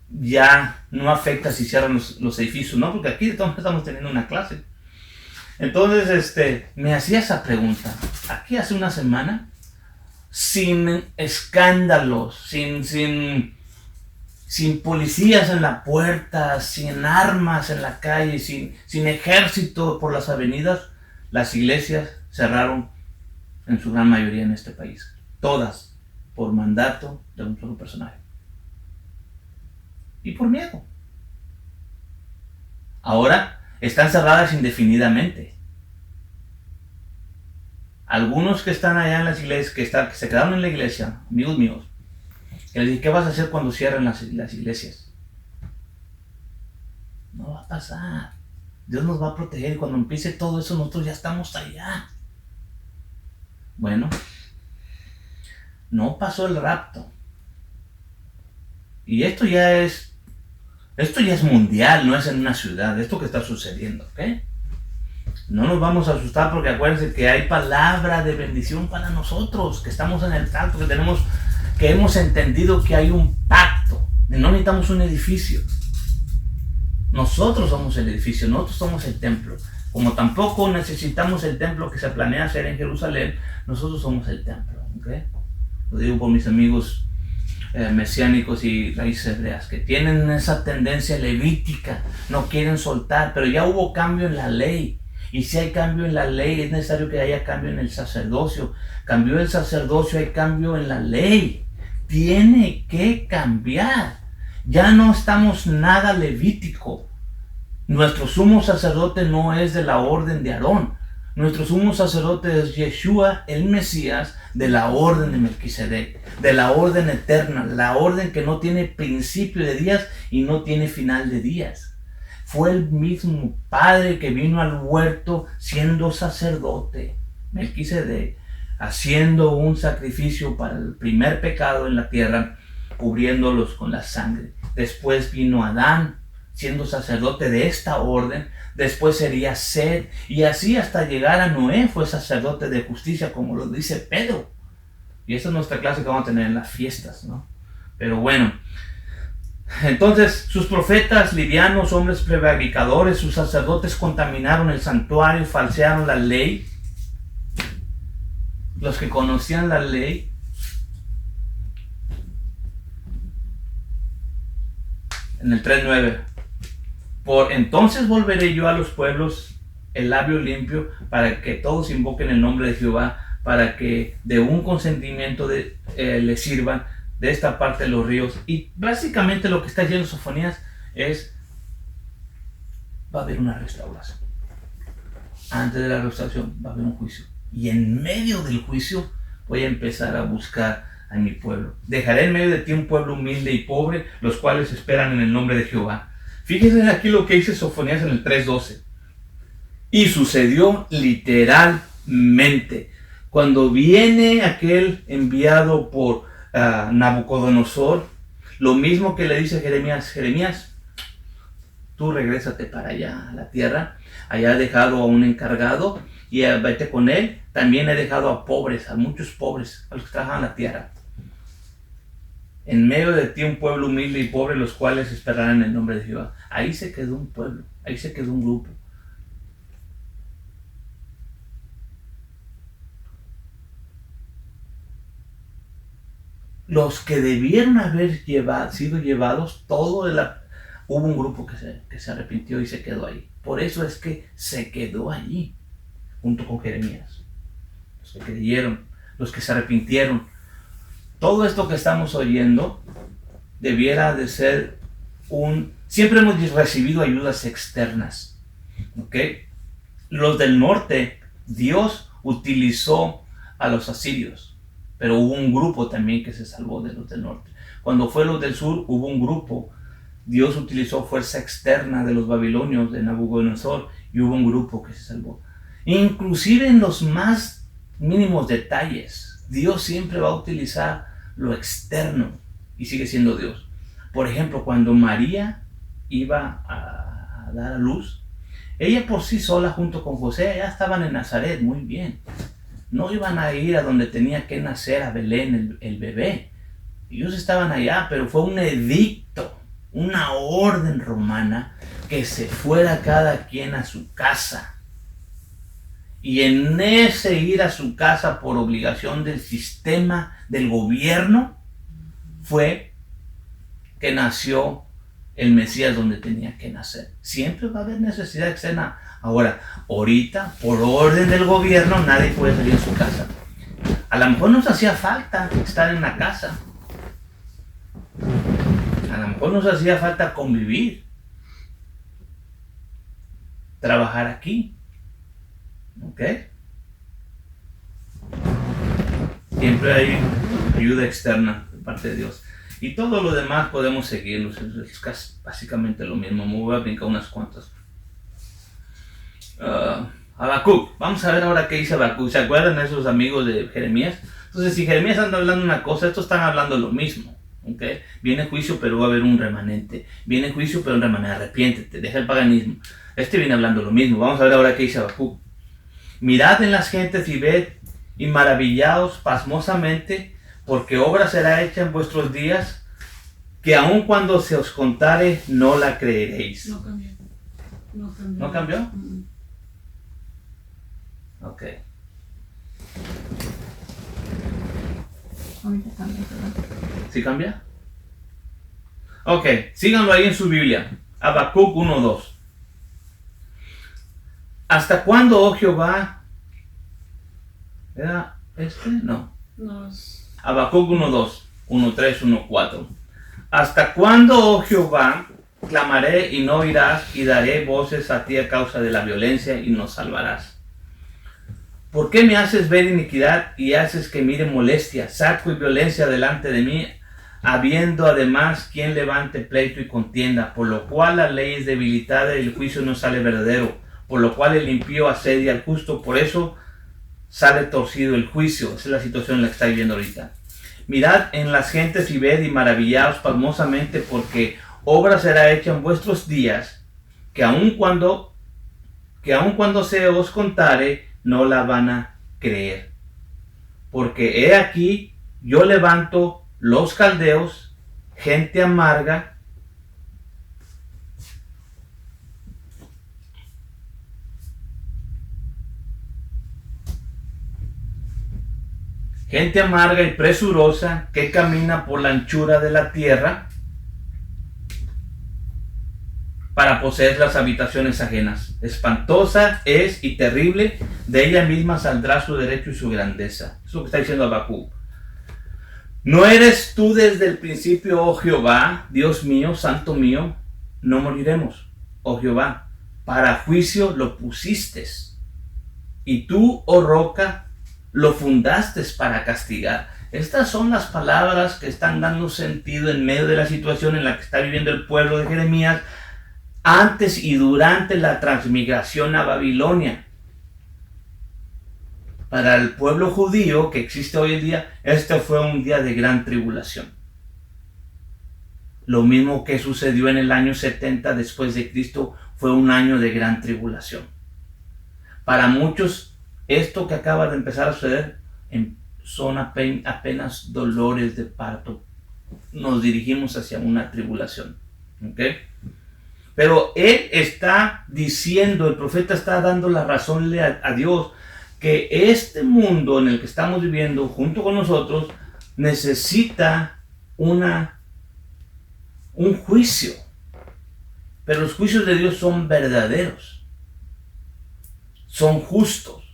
Speaker 2: ya no afecta si cierran los edificios, ¿no? Porque aquí todos estamos teniendo una clase. Entonces, me hacía esa pregunta. Aquí hace una semana, sin escándalos, sin policías en la puerta, sin armas en la calle, sin ejército por las avenidas, las iglesias cerraron en su gran mayoría en este país. Todas por mandato de un solo personaje. Y por miedo. Ahora están cerradas indefinidamente. Algunos que están allá en las iglesias, que se quedaron en la iglesia, amigos míos, que les dije, ¿qué vas a hacer cuando cierren las iglesias? No va a pasar. Dios nos va a proteger y cuando empiece todo eso nosotros ya estamos allá. Bueno, no pasó el rapto. Y esto ya es mundial, no es en una ciudad, esto que está sucediendo, ¿ok? No nos vamos a asustar porque acuérdense que hay palabra de bendición para nosotros, que estamos en el pacto, que hemos entendido que hay un pacto, y no necesitamos un edificio. Nosotros somos el edificio, nosotros somos el templo. Como tampoco necesitamos el templo que se planea hacer en Jerusalén, nosotros somos el templo, ¿ok? Lo digo por mis amigos mesiánicos y raíces hebreas, que tienen esa tendencia levítica, no quieren soltar, pero ya hubo cambio en la ley. Y si hay cambio en la ley, es necesario que haya cambio en el sacerdocio. Cambió el sacerdocio, hay cambio en la ley. Tiene que cambiar. Ya no estamos nada levítico. Nuestro sumo sacerdote no es de la orden de Aarón. Nuestro sumo sacerdote es Yeshua, el Mesías, de la orden de Melquisedec, de la orden eterna, la orden que no tiene principio de días y no tiene final de días. Fue el mismo Padre que vino al huerto siendo sacerdote, Melquisedec, haciendo un sacrificio para el primer pecado en la tierra, cubriéndolos con la sangre. Después vino Adán, siendo sacerdote de esta orden. Después sería Seth, y así hasta llegar a Noé fue sacerdote de justicia, como lo dice Pedro. Y esta es nuestra clase que vamos a tener en las fiestas, ¿no? Pero bueno, entonces sus profetas livianos, hombres prevaricadores, sus sacerdotes contaminaron el santuario, falsearon la ley. Los que conocían la ley en el 3:9, por entonces volveré yo a los pueblos el labio limpio, para que todos invoquen el nombre de Jehová, para que de un consentimiento le sirvan de esta parte de los ríos. Y básicamente lo que está diciendo Sofonías es: va a haber una restauración. Antes de la restauración va a haber un juicio, y en medio del juicio voy a empezar a buscar a mi pueblo. Dejaré en medio de ti un pueblo humilde y pobre, los cuales esperan en el nombre de Jehová. Fíjense aquí lo que dice Sofonías en el 3:12. Y sucedió literalmente. Cuando viene aquel enviado por Nabucodonosor, lo mismo que le dice Jeremías: Jeremías, tú regrésate para allá a la tierra. Allá he dejado a un encargado y vete con él. También he dejado a pobres, a muchos pobres, a los que trabajan la tierra. En medio de ti un pueblo humilde y pobre, los cuales esperarán en el nombre de Jehová. Ahí se quedó un pueblo, ahí se quedó un grupo. Los que debieron haber sido llevados, hubo un grupo que se arrepintió y se quedó ahí. Por eso es que se quedó allí, junto con Jeremías. Los que creyeron, los que se arrepintieron. Todo esto que estamos oyendo debiera de ser siempre hemos recibido ayudas externas, ¿ok? Los del norte, Dios utilizó a los asirios, pero hubo un grupo también que se salvó de los del norte. Cuando fue los del sur, hubo un grupo. Dios utilizó fuerza externa de los babilonios, de Nabucodonosor, y hubo un grupo que se salvó. Inclusive en los más mínimos detalles, Dios siempre va a utilizar lo externo, y sigue siendo Dios. Por ejemplo, cuando María iba a dar a luz, ella por sí sola junto con José ya estaban en Nazaret, muy bien. No iban a ir a donde tenía que nacer, a Belén, el bebé. Ellos estaban allá, pero fue un edicto, una orden romana, que se fuera cada quien a su casa. Y en ese ir a su casa por obligación del sistema del gobierno, fue que nació el Mesías donde tenía que nacer. Siempre va a haber necesidad externa. Ahora, ahorita, por orden del gobierno, nadie puede salir de su casa. A lo mejor nos hacía falta estar en la casa. A lo mejor nos hacía falta convivir. Trabajar aquí. ¿Ok? Siempre hay ayuda externa de parte de Dios. Y todo lo demás podemos seguirlo. Es casi básicamente lo mismo. Me voy a brincar unas cuantas. Habacuc. Vamos a ver ahora qué dice Habacuc. ¿Se acuerdan de esos amigos de Jeremías? Entonces, si Jeremías anda hablando una cosa, estos están hablando lo mismo. ¿Okay? Viene juicio, pero va a haber un remanente. Viene juicio, pero un remanente. Arrepiéntete, deja el paganismo. Este viene hablando lo mismo. Vamos a ver ahora qué dice Habacuc. Mirad en las gentes y ved, y maravillaos pasmosamente, porque obra será hecha en vuestros días, que aun cuando se os contare, no la creeréis.
Speaker 3: No cambió. No cambió.
Speaker 2: ¿No cambió? Ok.
Speaker 3: Ahorita cambia, ¿verdad?
Speaker 2: ¿Sí cambia? Ok, síganlo ahí en su Biblia. Habacuc 1:2. ¿Hasta cuándo, oh Jehová? ¿Era este? No.
Speaker 3: No es...
Speaker 2: Habacuc 1:2, 1:3, 1:4. ¿Hasta cuándo, oh Jehová, clamaré y no oirás, y daré voces a ti a causa de la violencia y nos salvarás? ¿Por qué me haces ver iniquidad y haces que mire molestia, saco y violencia delante de mí, habiendo además quien levante pleito y contienda? Por lo cual la ley es debilitada y el juicio no sale verdadero, por lo cual el impío asedia al justo. Por eso sale torcido el juicio. Esa es la situación en la que está viviendo ahorita. Mirad en las gentes y ved y maravillaos pasmosamente, porque obra será hecha en vuestros días, que aun cuando se os contare, no la van a creer. Porque he aquí, yo levanto los caldeos, gente amarga, y presurosa, que camina por la anchura de la tierra para poseer las habitaciones ajenas. Espantosa es y terrible, de ella misma saldrá su derecho y su grandeza. Eso que está diciendo Habacuc. ¿No eres tú desde el principio, oh Jehová, Dios mío, santo mío? No moriremos, oh Jehová. Para juicio lo pusiste, y tú, oh roca, lo fundaste para castigar. Estas son las palabras que están dando sentido en medio de la situación en la que está viviendo el pueblo de Jeremías antes y durante la transmigración a Babilonia. Para el pueblo judío que existe hoy en día, este fue un día de gran tribulación. Lo mismo que sucedió en el año 70 después de Cristo fue un año de gran tribulación. Para muchos, esto que acaba de empezar a suceder son apenas dolores de parto. Nos dirigimos hacia una tribulación. ¿Okay? Pero él está diciendo, el profeta está dando la razón a Dios, que este mundo en el que estamos viviendo junto con nosotros necesita un juicio. Pero los juicios de Dios son verdaderos, son justos.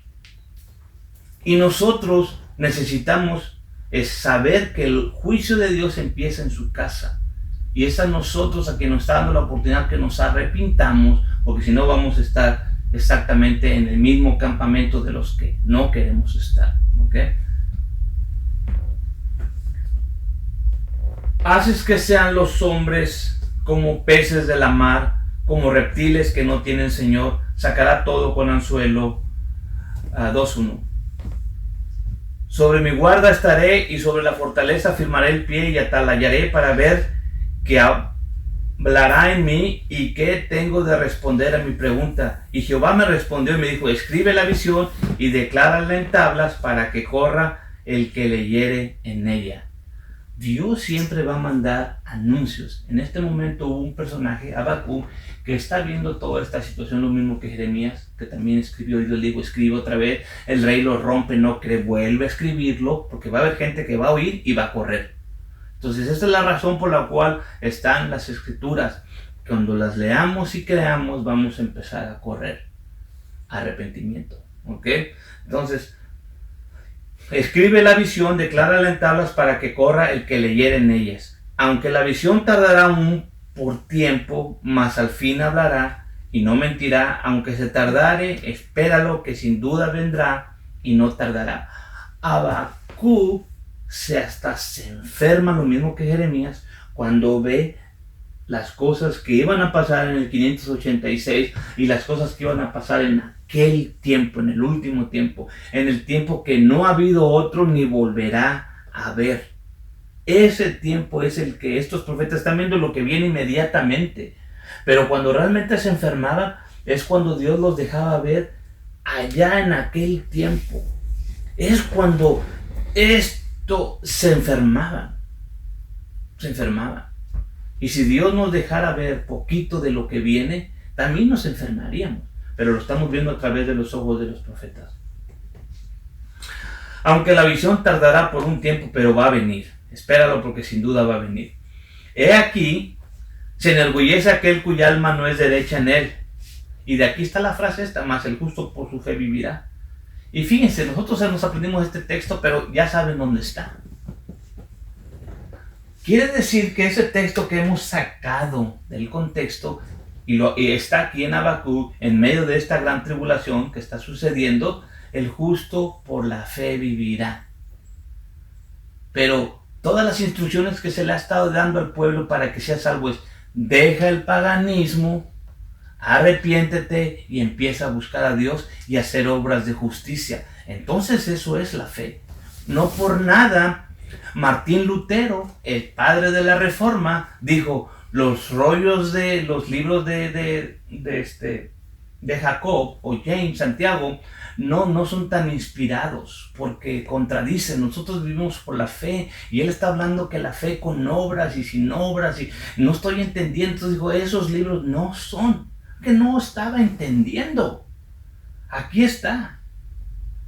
Speaker 2: Y nosotros necesitamos saber que el juicio de Dios empieza en su casa. Y es a nosotros a quien nos está dando la oportunidad que nos arrepintamos, porque si no vamos a estar exactamente en el mismo campamento de los que no queremos estar. ¿Okay? Haces que sean los hombres como peces de la mar, como reptiles que no tienen señor. Sacará todo con anzuelo. 2:1. Sobre mi guarda estaré y sobre la fortaleza firmaré el pie y atalayaré para ver qué hablará en mí y qué tengo de responder a mi pregunta. Y Jehová me respondió y me dijo: escribe la visión y declárala en tablas para que corra el que leyere en ella. Dios siempre va a mandar anuncios. En este momento hubo un personaje, Habacuc, que está viendo toda esta situación, lo mismo que Jeremías, que también escribió, y Dios le dijo: escribe otra vez. El rey lo rompe, no cree, vuelve a escribirlo, porque va a haber gente que va a oír y va a correr. Entonces esta es la razón por la cual están las escrituras. Cuando las leamos y creamos, vamos a empezar a correr. Arrepentimiento. ¿Ok? Entonces, escribe la visión, declárala en tablas para que corra el que leyere en ellas. Aunque la visión tardará aún por tiempo, mas al fin hablará y no mentirá. Aunque se tardare, espéralo, que sin duda vendrá y no tardará. Habacuc se enferma, lo mismo que Jeremías, cuando ve las cosas que iban a pasar en el 586 y las cosas que iban a pasar en aquel tiempo, en el último tiempo, en el tiempo que no ha habido otro ni volverá a haber. Ese tiempo es el que estos profetas están viendo, lo que viene inmediatamente. Pero cuando realmente se enfermaban es cuando Dios los dejaba ver allá en aquel tiempo. Es cuando esto se enfermaban. Y si Dios nos dejara ver poquito de lo que viene, también nos enfermaríamos. Pero lo estamos viendo a través de los ojos de los profetas. Aunque la visión tardará por un tiempo, pero va a venir. Espéralo, porque sin duda va a venir. He aquí, se enorgullece aquel cuya alma no es derecha en él. Y de aquí está la frase esta: mas el justo por su fe vivirá. Y fíjense, nosotros nos aprendimos este texto, pero ya saben dónde está. Quiere decir que ese texto que hemos sacado del contexto y está aquí en Habacuc, en medio de esta gran tribulación que está sucediendo, el justo por la fe vivirá. Pero todas las instrucciones que se le ha estado dando al pueblo para que sea salvo es: deja el paganismo, Arrepiéntete y empieza a buscar a Dios y a hacer obras de justicia. Entonces eso es la fe. No por nada Martín Lutero, el padre de la Reforma, dijo: los rollos de los libros de Jacob o James, Santiago, no son tan inspirados porque contradicen. Nosotros vivimos por la fe y él está hablando que la fe con obras y sin obras, y no estoy entendiendo. Entonces dijo: esos libros no son, que no estaba entendiendo. Aquí está: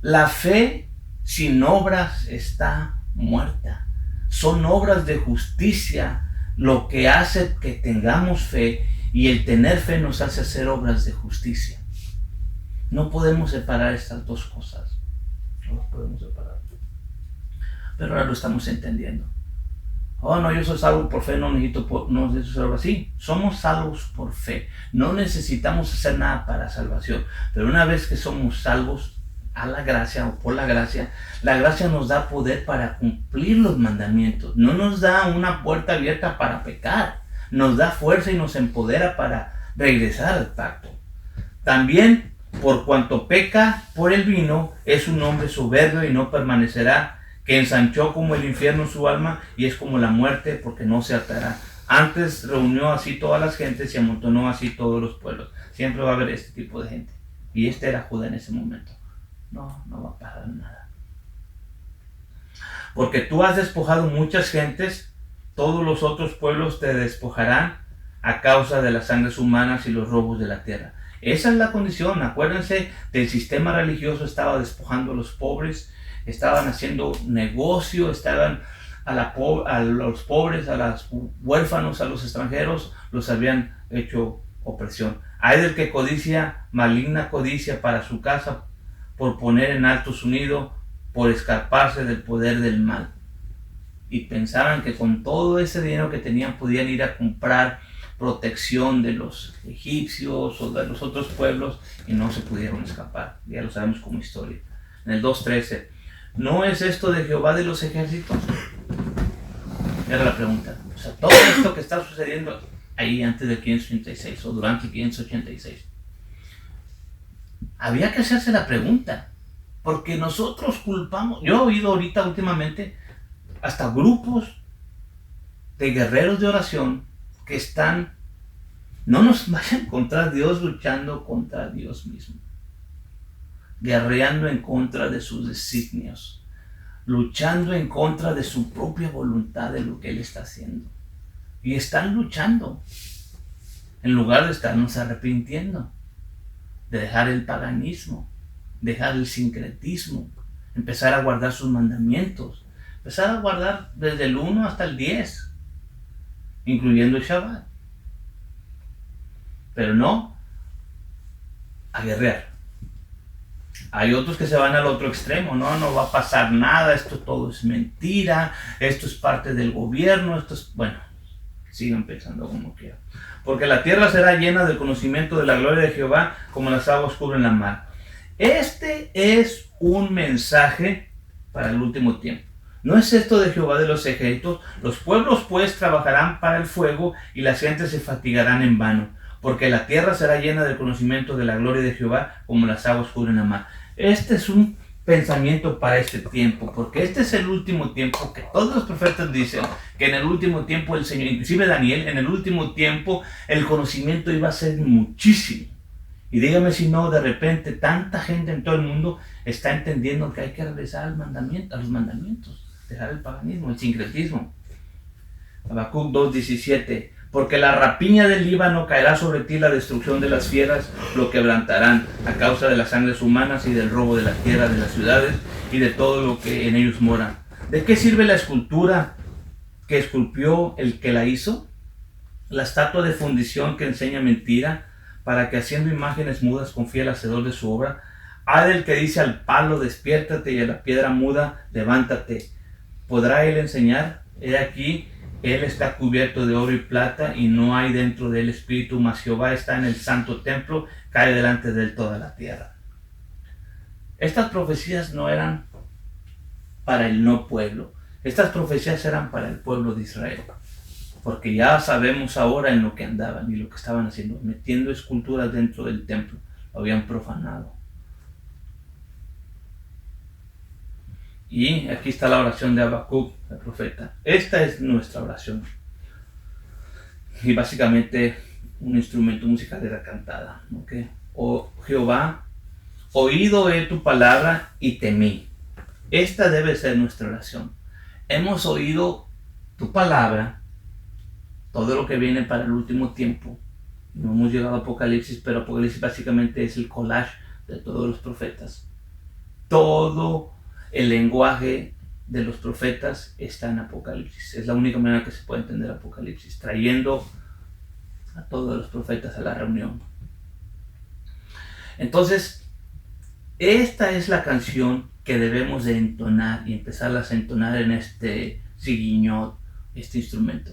Speaker 2: la fe sin obras está muerta. Son obras de justicia lo que hace que tengamos fe, y el tener fe nos hace hacer obras de justicia. No podemos separar estas dos cosas. No las podemos separar. Pero ahora lo estamos entendiendo. Oh, no, yo soy salvo por fe, no necesito ser salvo así. Somos salvos por fe. No necesitamos hacer nada para salvación. Pero una vez que somos salvos a la gracia o por la gracia nos da poder para cumplir los mandamientos. No nos da una puerta abierta para pecar. Nos da fuerza y nos empodera para regresar al pacto. También, por cuanto peca por el vino, es un hombre soberbio y no permanecerá, que ensanchó como el infierno su alma, y es como la muerte, porque no se atará. Antes reunió así todas las gentes y amontonó así todos los pueblos. Siempre va a haber este tipo de gente. Y este era Judá en ese momento. No va a pasar nada. Porque tú has despojado muchas gentes, todos los otros pueblos te despojarán a causa de las sangres humanas y los robos de la tierra. Esa es la condición. Acuérdense, del sistema religioso estaba despojando a los pobres, estaban haciendo negocio, estaban a los pobres, a los huérfanos, a los extranjeros, los habían hecho opresión. Hay del que codicia, maligna codicia para su casa, por poner en alto su nido, por escaparse del poder del mal. Y pensaban que con todo ese dinero que tenían podían ir a comprar protección de los egipcios o de los otros pueblos, y no se pudieron escapar. Ya lo sabemos como historia. En el 2:13, ¿no es esto de Jehová de los ejércitos? Era la pregunta. O sea, todo esto que está sucediendo ahí antes del 586 o durante el 586. Había que hacerse la pregunta, porque nosotros culpamos. Yo he oído ahorita últimamente hasta grupos de guerreros de oración que están, no nos vayan a encontrar Dios, luchando contra Dios mismo, guerreando en contra de sus designios, luchando en contra de su propia voluntad, de lo que Él está haciendo. Y están luchando en lugar de estarnos arrepintiendo, de dejar el paganismo, dejar el sincretismo, empezar a guardar sus mandamientos, empezar a guardar desde el 1 hasta el 10, incluyendo el Shabbat. Pero no a guerrear. Hay otros que se van al otro extremo. No va a pasar nada, esto todo es mentira, esto es parte del gobierno, esto es... Bueno, sigan pensando como quieran. Porque la tierra será llena del conocimiento de la gloria de Jehová, como las aguas cubren la mar. Este es un mensaje para el último tiempo. ¿No es esto de Jehová de los ejércitos? Los pueblos pues trabajarán para el fuego, y las gentes se fatigarán en vano, porque la tierra será llena del conocimiento de la gloria de Jehová, como las aguas cubren la mar. Este es un pensamiento para este tiempo, porque este es el último tiempo, que todos los profetas dicen que en el último tiempo el Señor, inclusive Daniel, en el último tiempo el conocimiento iba a ser muchísimo. Y dígame si no, de repente tanta gente en todo el mundo está entendiendo que hay que regresar al mandamiento, a los mandamientos, dejar el paganismo, el sincretismo. Habacuc 2:17, porque la rapiña del Líbano caerá sobre ti, la destrucción de las fieras lo quebrantarán, a causa de las sangres humanas y del robo de la tierra, de las ciudades y de todo lo que en ellos mora. ¿De qué sirve la escultura que esculpió el que la hizo? La estatua de fundición que enseña mentira, para que haciendo imágenes mudas confíe el hacedor de su obra. Hay del que dice al palo, despiértate, y a la piedra muda, levántate. ¿Podrá él enseñar? He aquí, él está cubierto de oro y plata, y no hay dentro de él espíritu, mas Jehová está en el santo templo, cae delante de él toda la tierra. Estas profecías no eran para el no pueblo, estas profecías eran para el pueblo de Israel. porque ya sabemos ahora en lo que andaban y lo que estaban haciendo, metiendo esculturas dentro del templo, lo habían profanado. Y aquí está la oración de Habacuc, el profeta. Esta es nuestra oración. Y básicamente un instrumento musical era cantada. ¿Okay? Oh Jehová, oído he tu palabra y temí. Esta debe ser nuestra oración. Hemos oído tu palabra, todo lo que viene para el último tiempo. No hemos llegado a Apocalipsis, pero Apocalipsis básicamente es el collage de todos los profetas. Todo el lenguaje de los profetas está en Apocalipsis. Es la única manera que se puede entender Apocalipsis, trayendo a todos los profetas a la reunión. Entonces, esta es la canción que debemos de entonar y empezarlas a entonar en este siguiñot, este instrumento.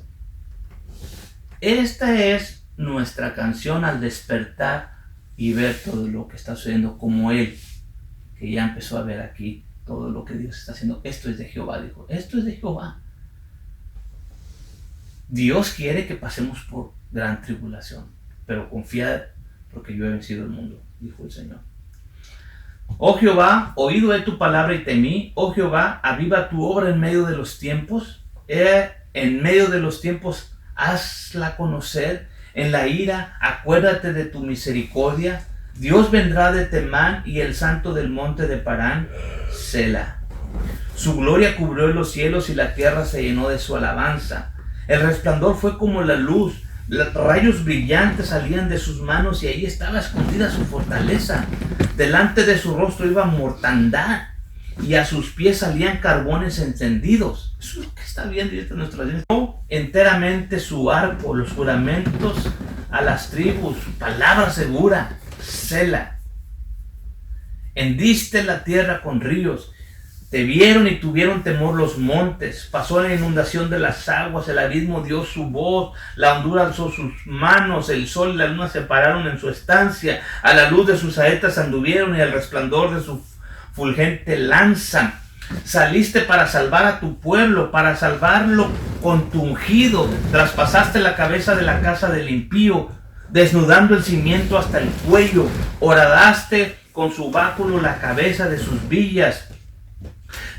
Speaker 2: Esta es nuestra canción al despertar y ver todo lo que está sucediendo, como él, que ya empezó a ver aquí todo lo que Dios está haciendo. Esto es de Jehová, dijo. Esto es de Jehová. Dios quiere que pasemos por gran tribulación, pero confiad porque yo he vencido el mundo, dijo el Señor. Oh Jehová, oído he tu palabra y temí. Oh Jehová, aviva tu obra en medio de los tiempos. En medio de los tiempos, hazla conocer. En la ira, acuérdate de tu misericordia. Dios vendrá de Temán y el santo del monte de Parán, Selah. Su gloria cubrió los cielos y la tierra se llenó de su alabanza. El resplandor fue como la luz, los rayos brillantes salían de sus manos y ahí estaba escondida su fortaleza. Delante de su rostro iba mortandad y a sus pies salían carbones encendidos. Eso es lo que está viendo y esta es nuestra vida. Enteramente su arco, los juramentos a las tribus, su palabra segura, Selah. Hendiste la tierra con ríos. Te vieron y tuvieron temor los montes. Pasó la inundación de las aguas, el abismo dio su voz, la hondura alzó sus manos, el sol y la luna se pararon en su estancia, a la luz de sus saetas anduvieron y al resplandor de su fulgente lanza. Saliste para salvar a tu pueblo, para salvarlo con tu ungido. Traspasaste la cabeza de la casa del impío, desnudando el cimiento hasta el cuello. Horadaste con su báculo la cabeza de sus villas,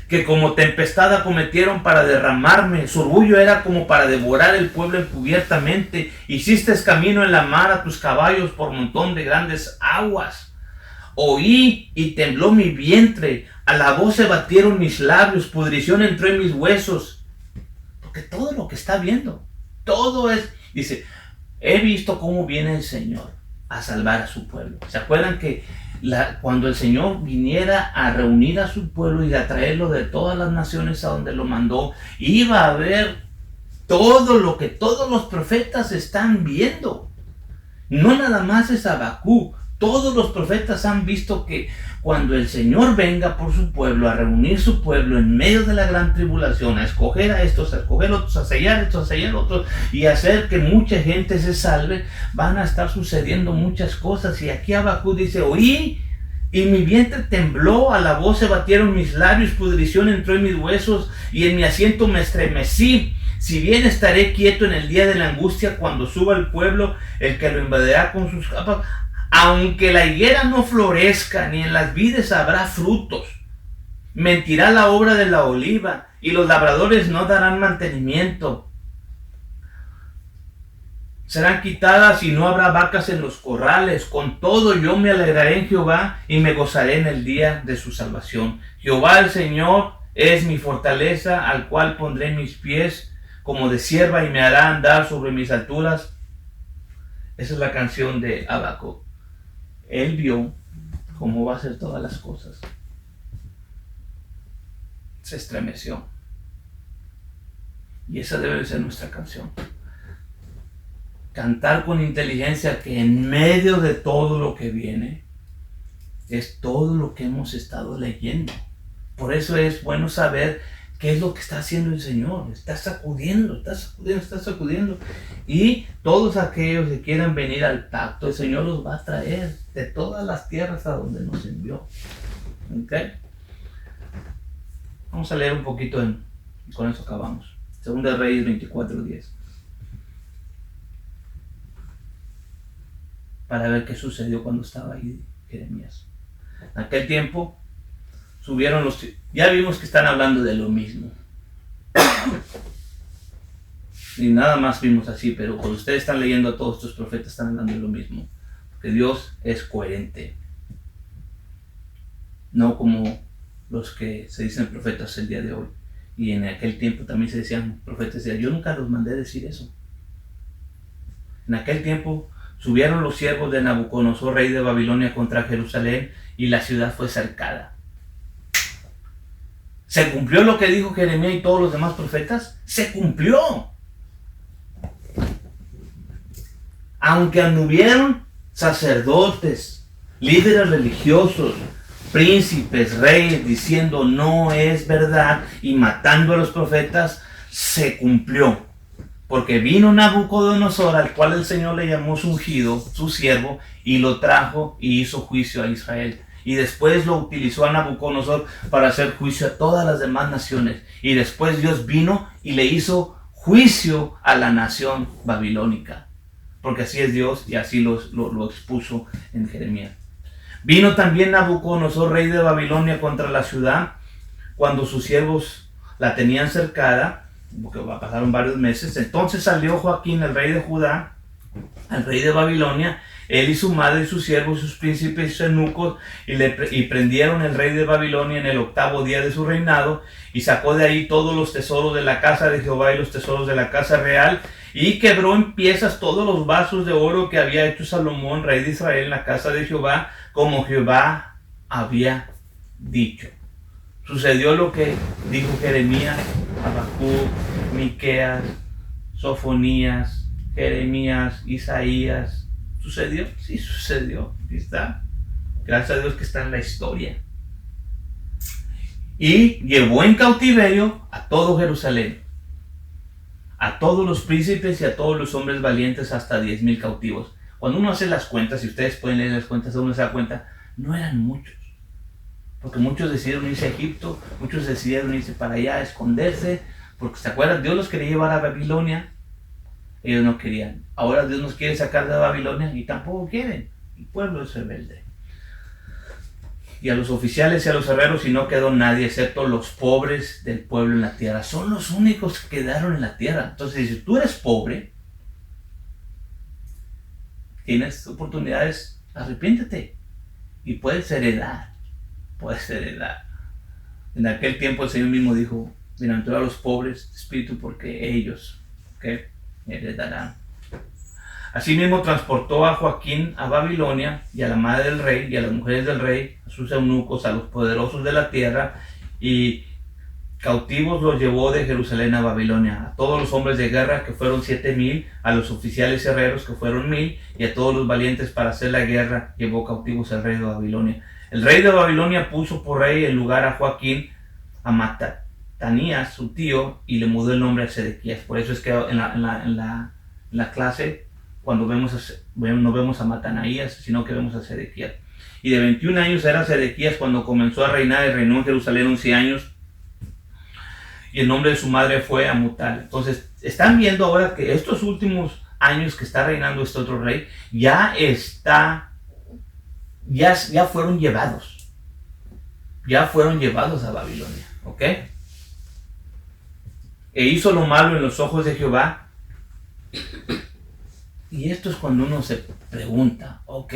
Speaker 2: que como tempestad acometieron para derramarme. Su orgullo era como para devorar el pueblo encubiertamente. Hiciste camino en la mar a tus caballos por montón de grandes aguas. Oí y tembló mi vientre. A la voz se batieron mis labios. Pudrición entró en mis huesos. Porque todo lo que está viendo, todo es, dice, he visto cómo viene el Señor a salvar a su pueblo. ¿Se acuerdan que cuando el Señor viniera a reunir a su pueblo y a traerlo de todas las naciones a donde lo mandó, iba a ver todo lo que todos los profetas están viendo? No nada más es Habacuc. Todos los profetas han visto que cuando el Señor venga por su pueblo, a reunir su pueblo en medio de la gran tribulación, a escoger a estos, a escoger a otros, a sellar estos, a sellar otros, y hacer que mucha gente se salve, van a estar sucediendo muchas cosas. Y aquí Habacuc dice, oí y mi vientre tembló, a la voz se batieron mis labios, pudrición entró en mis huesos y en mi asiento me estremecí. Si bien estaré quieto en el día de la angustia, cuando suba el pueblo, el que lo invadirá con sus capas. Aunque la higuera no florezca, ni en las vides habrá frutos. Mentirá la obra de la oliva, y los labradores no darán mantenimiento. Serán quitadas y no habrá vacas en los corrales. Con todo yo me alegraré en Jehová y me gozaré en el día de su salvación. Jehová el Señor es mi fortaleza, al cual pondré mis pies como de sierva y me hará andar sobre mis alturas. Esa es la canción de Habacuc. Él vio cómo va a ser todas las cosas. Se estremeció. Y esa debe ser nuestra canción. Cantar con inteligencia que en medio de todo lo que viene, es todo lo que hemos estado leyendo. Por eso es bueno saber qué es lo que está haciendo el Señor. Está sacudiendo, está sacudiendo, está sacudiendo. Y todos aquellos que quieran venir al pacto, el Señor los va a traer de todas las tierras a donde nos envió. ¿Okay? Vamos a leer un poquito y con eso acabamos. Segunda de Reyes 24:10. para ver qué sucedió cuando estaba ahí Jeremías. En aquel tiempo subieron los... Ya vimos que están hablando de lo mismo. Y nada más vimos así, pero cuando ustedes están leyendo a todos estos profetas están hablando de lo mismo. Porque Dios es coherente. No como los que se dicen profetas el día de hoy. Y en aquel tiempo también se decían profetas. Yo nunca los mandé a decir eso. En aquel tiempo subieron los siervos de Nabucodonosor, rey de Babilonia, contra Jerusalén, y la ciudad fue cercada. ¿Se cumplió lo que dijo Jeremías y todos los demás profetas? ¡Se cumplió! Aunque anduvieron sacerdotes, líderes religiosos, príncipes, reyes, diciendo no es verdad y matando a los profetas, se cumplió. Porque vino Nabucodonosor, al cual el Señor le llamó su ungido, su siervo, y lo trajo y hizo juicio a Israel. Y después lo utilizó a Nabucodonosor para hacer juicio a todas las demás naciones. Y después Dios vino y le hizo juicio a la nación babilónica. Porque así es Dios y así lo expuso en Jeremías. Vino también Nabucodonosor, rey de Babilonia, contra la ciudad cuando sus siervos la tenían cercada, porque pasaron varios meses. Entonces salió Joaquín, el rey de Judá, al rey de Babilonia, él y su madre y sus siervos, sus príncipes y sus eunucos, y prendieron el rey de Babilonia en el 8º día de su reinado, y sacó de ahí todos los tesoros de la casa de Jehová y los tesoros de la casa real, y quebró en piezas todos los vasos de oro que había hecho Salomón, rey de Israel, en la casa de Jehová, como Jehová había dicho. Sucedió lo que dijo Jeremías, Habacuc, Miqueas, Sofonías, Jeremías, Isaías. ¿Sucedió? Sí, sucedió. Aquí está. Gracias a Dios que está en la historia. Y llevó en cautiverio a todo Jerusalén, a todos los príncipes y a todos los hombres valientes, hasta 10,000 cautivos. Cuando uno hace las cuentas, y ustedes pueden leer las cuentas, uno se da cuenta, no eran muchos. Porque muchos decidieron irse a Egipto, muchos decidieron irse para allá a esconderse, porque se acuerdan, Dios los quería llevar a Babilonia, ellos no querían. Ahora Dios nos quiere sacar de Babilonia y tampoco quieren. El pueblo es rebelde. Y a los oficiales y a los herreros, y no quedó nadie excepto los pobres del pueblo en la tierra. Son los únicos que quedaron en la tierra. Entonces, si tú eres pobre, tienes oportunidades, arrepiéntete y puedes heredar. Puedes heredar. En aquel tiempo el Señor mismo dijo: bienaventurados los pobres de espíritu, porque ellos heredarán. Asimismo transportó a Joaquín a Babilonia, y a la madre del rey, y a las mujeres del rey, a sus eunucos, a los poderosos de la tierra, y cautivos los llevó de Jerusalén a Babilonia, a todos los hombres de guerra, que fueron 7,000, a los oficiales herreros, que fueron 1,000, y a todos los valientes para hacer la guerra, llevó cautivos al rey de Babilonia. El rey de Babilonia puso por rey en lugar a Joaquín a Matanías, su tío, y le mudó el nombre a Sedequías. Por eso es que en la clase, cuando no vemos a Matanaías, sino que vemos a Sedequías. Y de 21 años era Sedequías cuando comenzó a reinar, y reinó en Jerusalén 11 años. Y el nombre de su madre fue Amutal. Entonces, están viendo ahora que estos últimos años que está reinando este otro rey, ya fueron llevados. Ya fueron llevados a Babilonia. ¿Ok? E hizo lo malo en los ojos de Jehová. Y esto es cuando uno se pregunta, ok,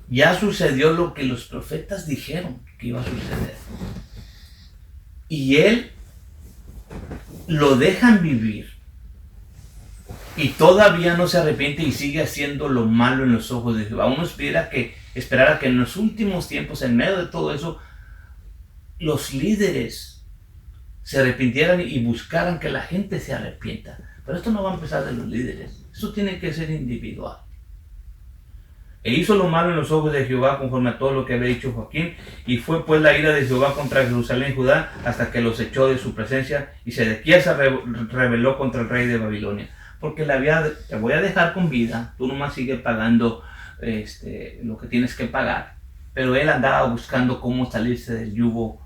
Speaker 2: ya sucedió lo que los profetas dijeron que iba a suceder. Y él lo dejan vivir. Y todavía no se arrepiente y sigue haciendo lo malo en los ojos de Jehová. Uno esperara que en los últimos tiempos, en medio de todo eso, los líderes se arrepintieran y buscaran que la gente se arrepienta. Pero esto no va a empezar de los líderes. Esto tiene que ser individual. E hizo lo malo en los ojos de Jehová, conforme a todo lo que había dicho Joaquín. Y fue pues la ira de Jehová contra Jerusalén y Judá, hasta que los echó de su presencia. Y Sedequías se rebeló contra el rey de Babilonia. Porque te voy a dejar con vida. Tú nomás sigues pagando lo que tienes que pagar. Pero él andaba buscando cómo salirse del yugo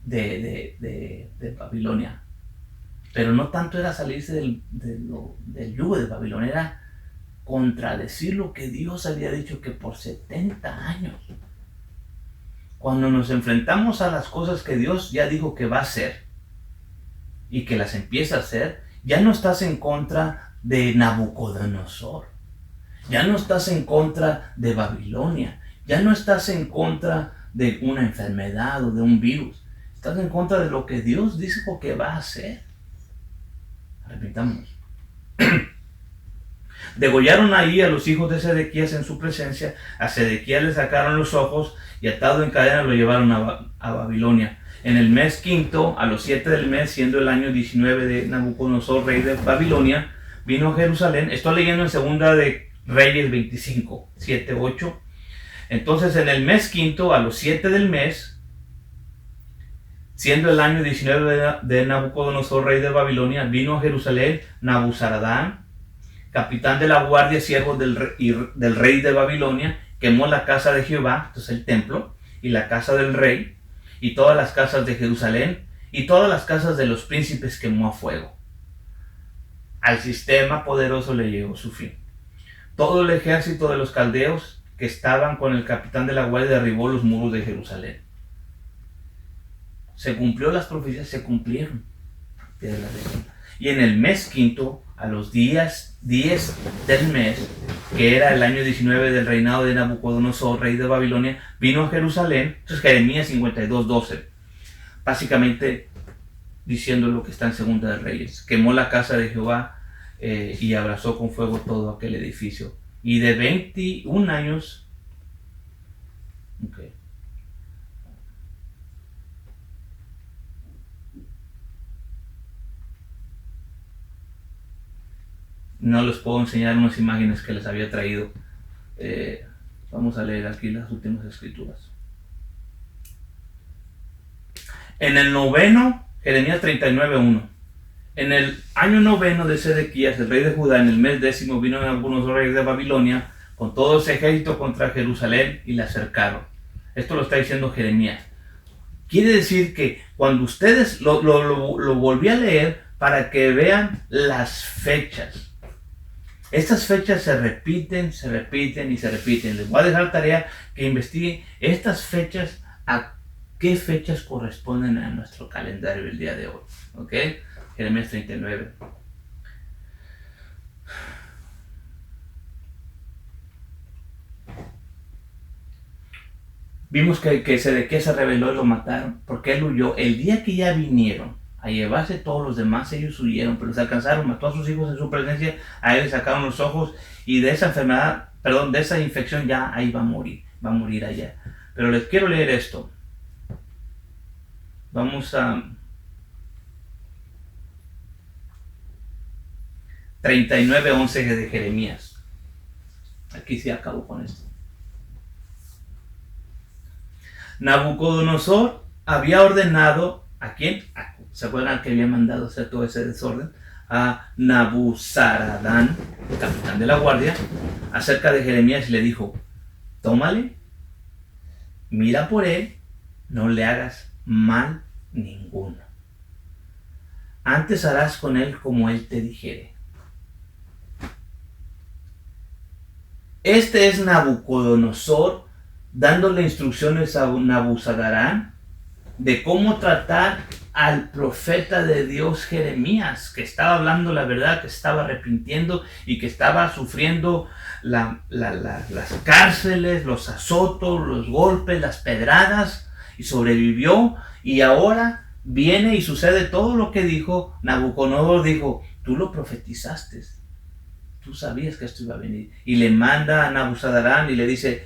Speaker 2: de Babilonia. Pero no tanto era salirse del yugo de Babilonia, era contradecir lo que Dios había dicho que por 70 años. Cuando nos enfrentamos a las cosas que Dios ya dijo que va a hacer y que las empieza a hacer, ya no estás en contra de Nabucodonosor, ya no estás en contra de Babilonia, ya no estás en contra de una enfermedad o de un virus, estás en contra de lo que Dios dijo que va a hacer. Repitamos. Degollaron ahí a los hijos de Sedequías en su presencia. A Sedequías le sacaron los ojos y atado en cadena lo llevaron a Babilonia. En el mes quinto, a los 7 del mes, siendo el año 19 de Nabucodonosor, rey de Babilonia, vino a Jerusalén. Estoy leyendo en Segunda de Reyes 25, 7, 8. Entonces, en el mes quinto, a los 7 del mes, siendo el año 19 de Nabucodonosor, rey de Babilonia, vino a Jerusalén Nabuzaradán, capitán de la guardia, siervo del rey de Babilonia, quemó la casa de Jehová, entonces el templo, y la casa del rey, y todas las casas de Jerusalén, y todas las casas de los príncipes quemó a fuego. Al sistema poderoso le llegó su fin. Todo el ejército de los caldeos que estaban con el capitán de la guardia derribó los muros de Jerusalén. Se cumplió las profecías, se cumplieron. Y en el mes quinto, a los días 10 del mes, que era el año 19 del reinado de Nabucodonosor, rey de Babilonia, vino a Jerusalén. Entonces Jeremías 52:12, básicamente diciendo lo que está en Segunda de Reyes. Quemó la casa de Jehová y abrazó con fuego todo aquel edificio. Y de 21 años, no les puedo enseñar unas imágenes que les había traído. Vamos a leer aquí las últimas escrituras. En el noveno, Jeremías 39:1. En el año noveno de Sedequías, el rey de Judá, en el mes décimo, vino algunos reyes de Babilonia con todo ese ejército contra Jerusalén y la cercaron. Esto lo está diciendo Jeremías. Quiere decir que cuando ustedes lo volví a leer para que vean las fechas. Estas fechas se repiten y se repiten. Les voy a dejar tarea que investiguen estas fechas, a qué fechas corresponden a nuestro calendario el día de hoy. ¿Ok? Jeremías 39. Vimos que Sedequías se rebeló y lo mataron, porque él huyó. El día que ya vinieron a llevarse todos los demás, ellos huyeron, pero se alcanzaron, mató a sus hijos en su presencia, a él le sacaron los ojos, y de esa enfermedad, de esa infección ya ahí va a morir allá. Pero les quiero leer esto. Vamos a 39:11 de Jeremías. Aquí se acabó con esto. Nabucodonosor había ordenado, ¿a quién? ¿Se acuerdan que había mandado hacer todo ese desorden? A Nabuzaradán, capitán de la guardia, acerca de Jeremías, y le dijo: tómale, mira por él, no le hagas mal ninguno. Antes harás con él como él te dijere. Este es Nabucodonosor dándole instrucciones a Nabuzaradán de cómo tratar al profeta de Dios Jeremías, que estaba hablando la verdad, que estaba arrepintiendo y que estaba sufriendo las cárceles, los azotos, los golpes, las pedradas, y sobrevivió. Y ahora viene y sucede todo lo que dijo Nabucodonosor. Dijo: tú lo profetizaste, tú sabías que esto iba a venir. Y le manda a Nabuzaradán y le dice: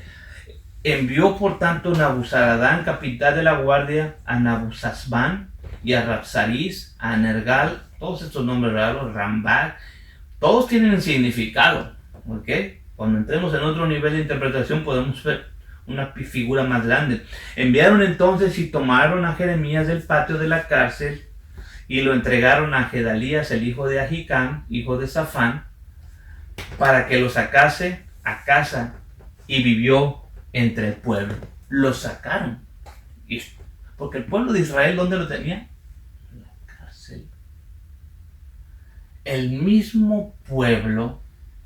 Speaker 2: envió por tanto Nabuzaradán, capitán de la guardia, a Nabuzazbán y a Rabsaris, a Nergal, todos estos nombres raros, Rambak, todos tienen significado, ¿ok? Cuando entremos en otro nivel de interpretación podemos ver una figura más grande. Enviaron entonces y tomaron a Jeremías del patio de la cárcel y lo entregaron a Gedalías, el hijo de Ahicam, hijo de Safán, para que lo sacase a casa, y vivió entre el pueblo. Lo sacaron. Porque el pueblo de Israel, ¿dónde lo tenía? En la cárcel. El mismo pueblo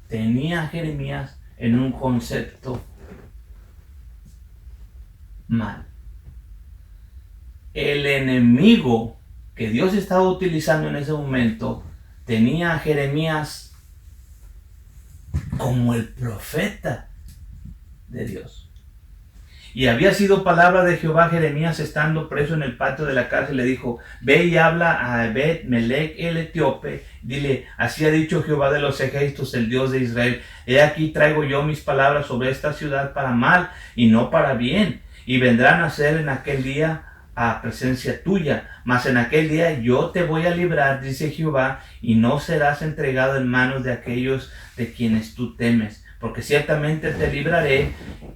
Speaker 2: tenía a Jeremías en un concepto mal. El enemigo que Dios estaba utilizando en ese momento tenía a Jeremías como el profeta de Dios. Y había sido palabra de Jehová a Jeremías estando preso en el patio de la cárcel. Le dijo: ve y habla a Ebed-Melech el etíope. Dile: así ha dicho Jehová de los ejércitos, el Dios de Israel. He aquí traigo yo mis palabras sobre esta ciudad para mal y no para bien. Y vendrán a ser en aquel día a presencia tuya. Mas en aquel día yo te voy a librar, dice Jehová, y no serás entregado en manos de aquellos de quienes tú temes. Porque ciertamente te libraré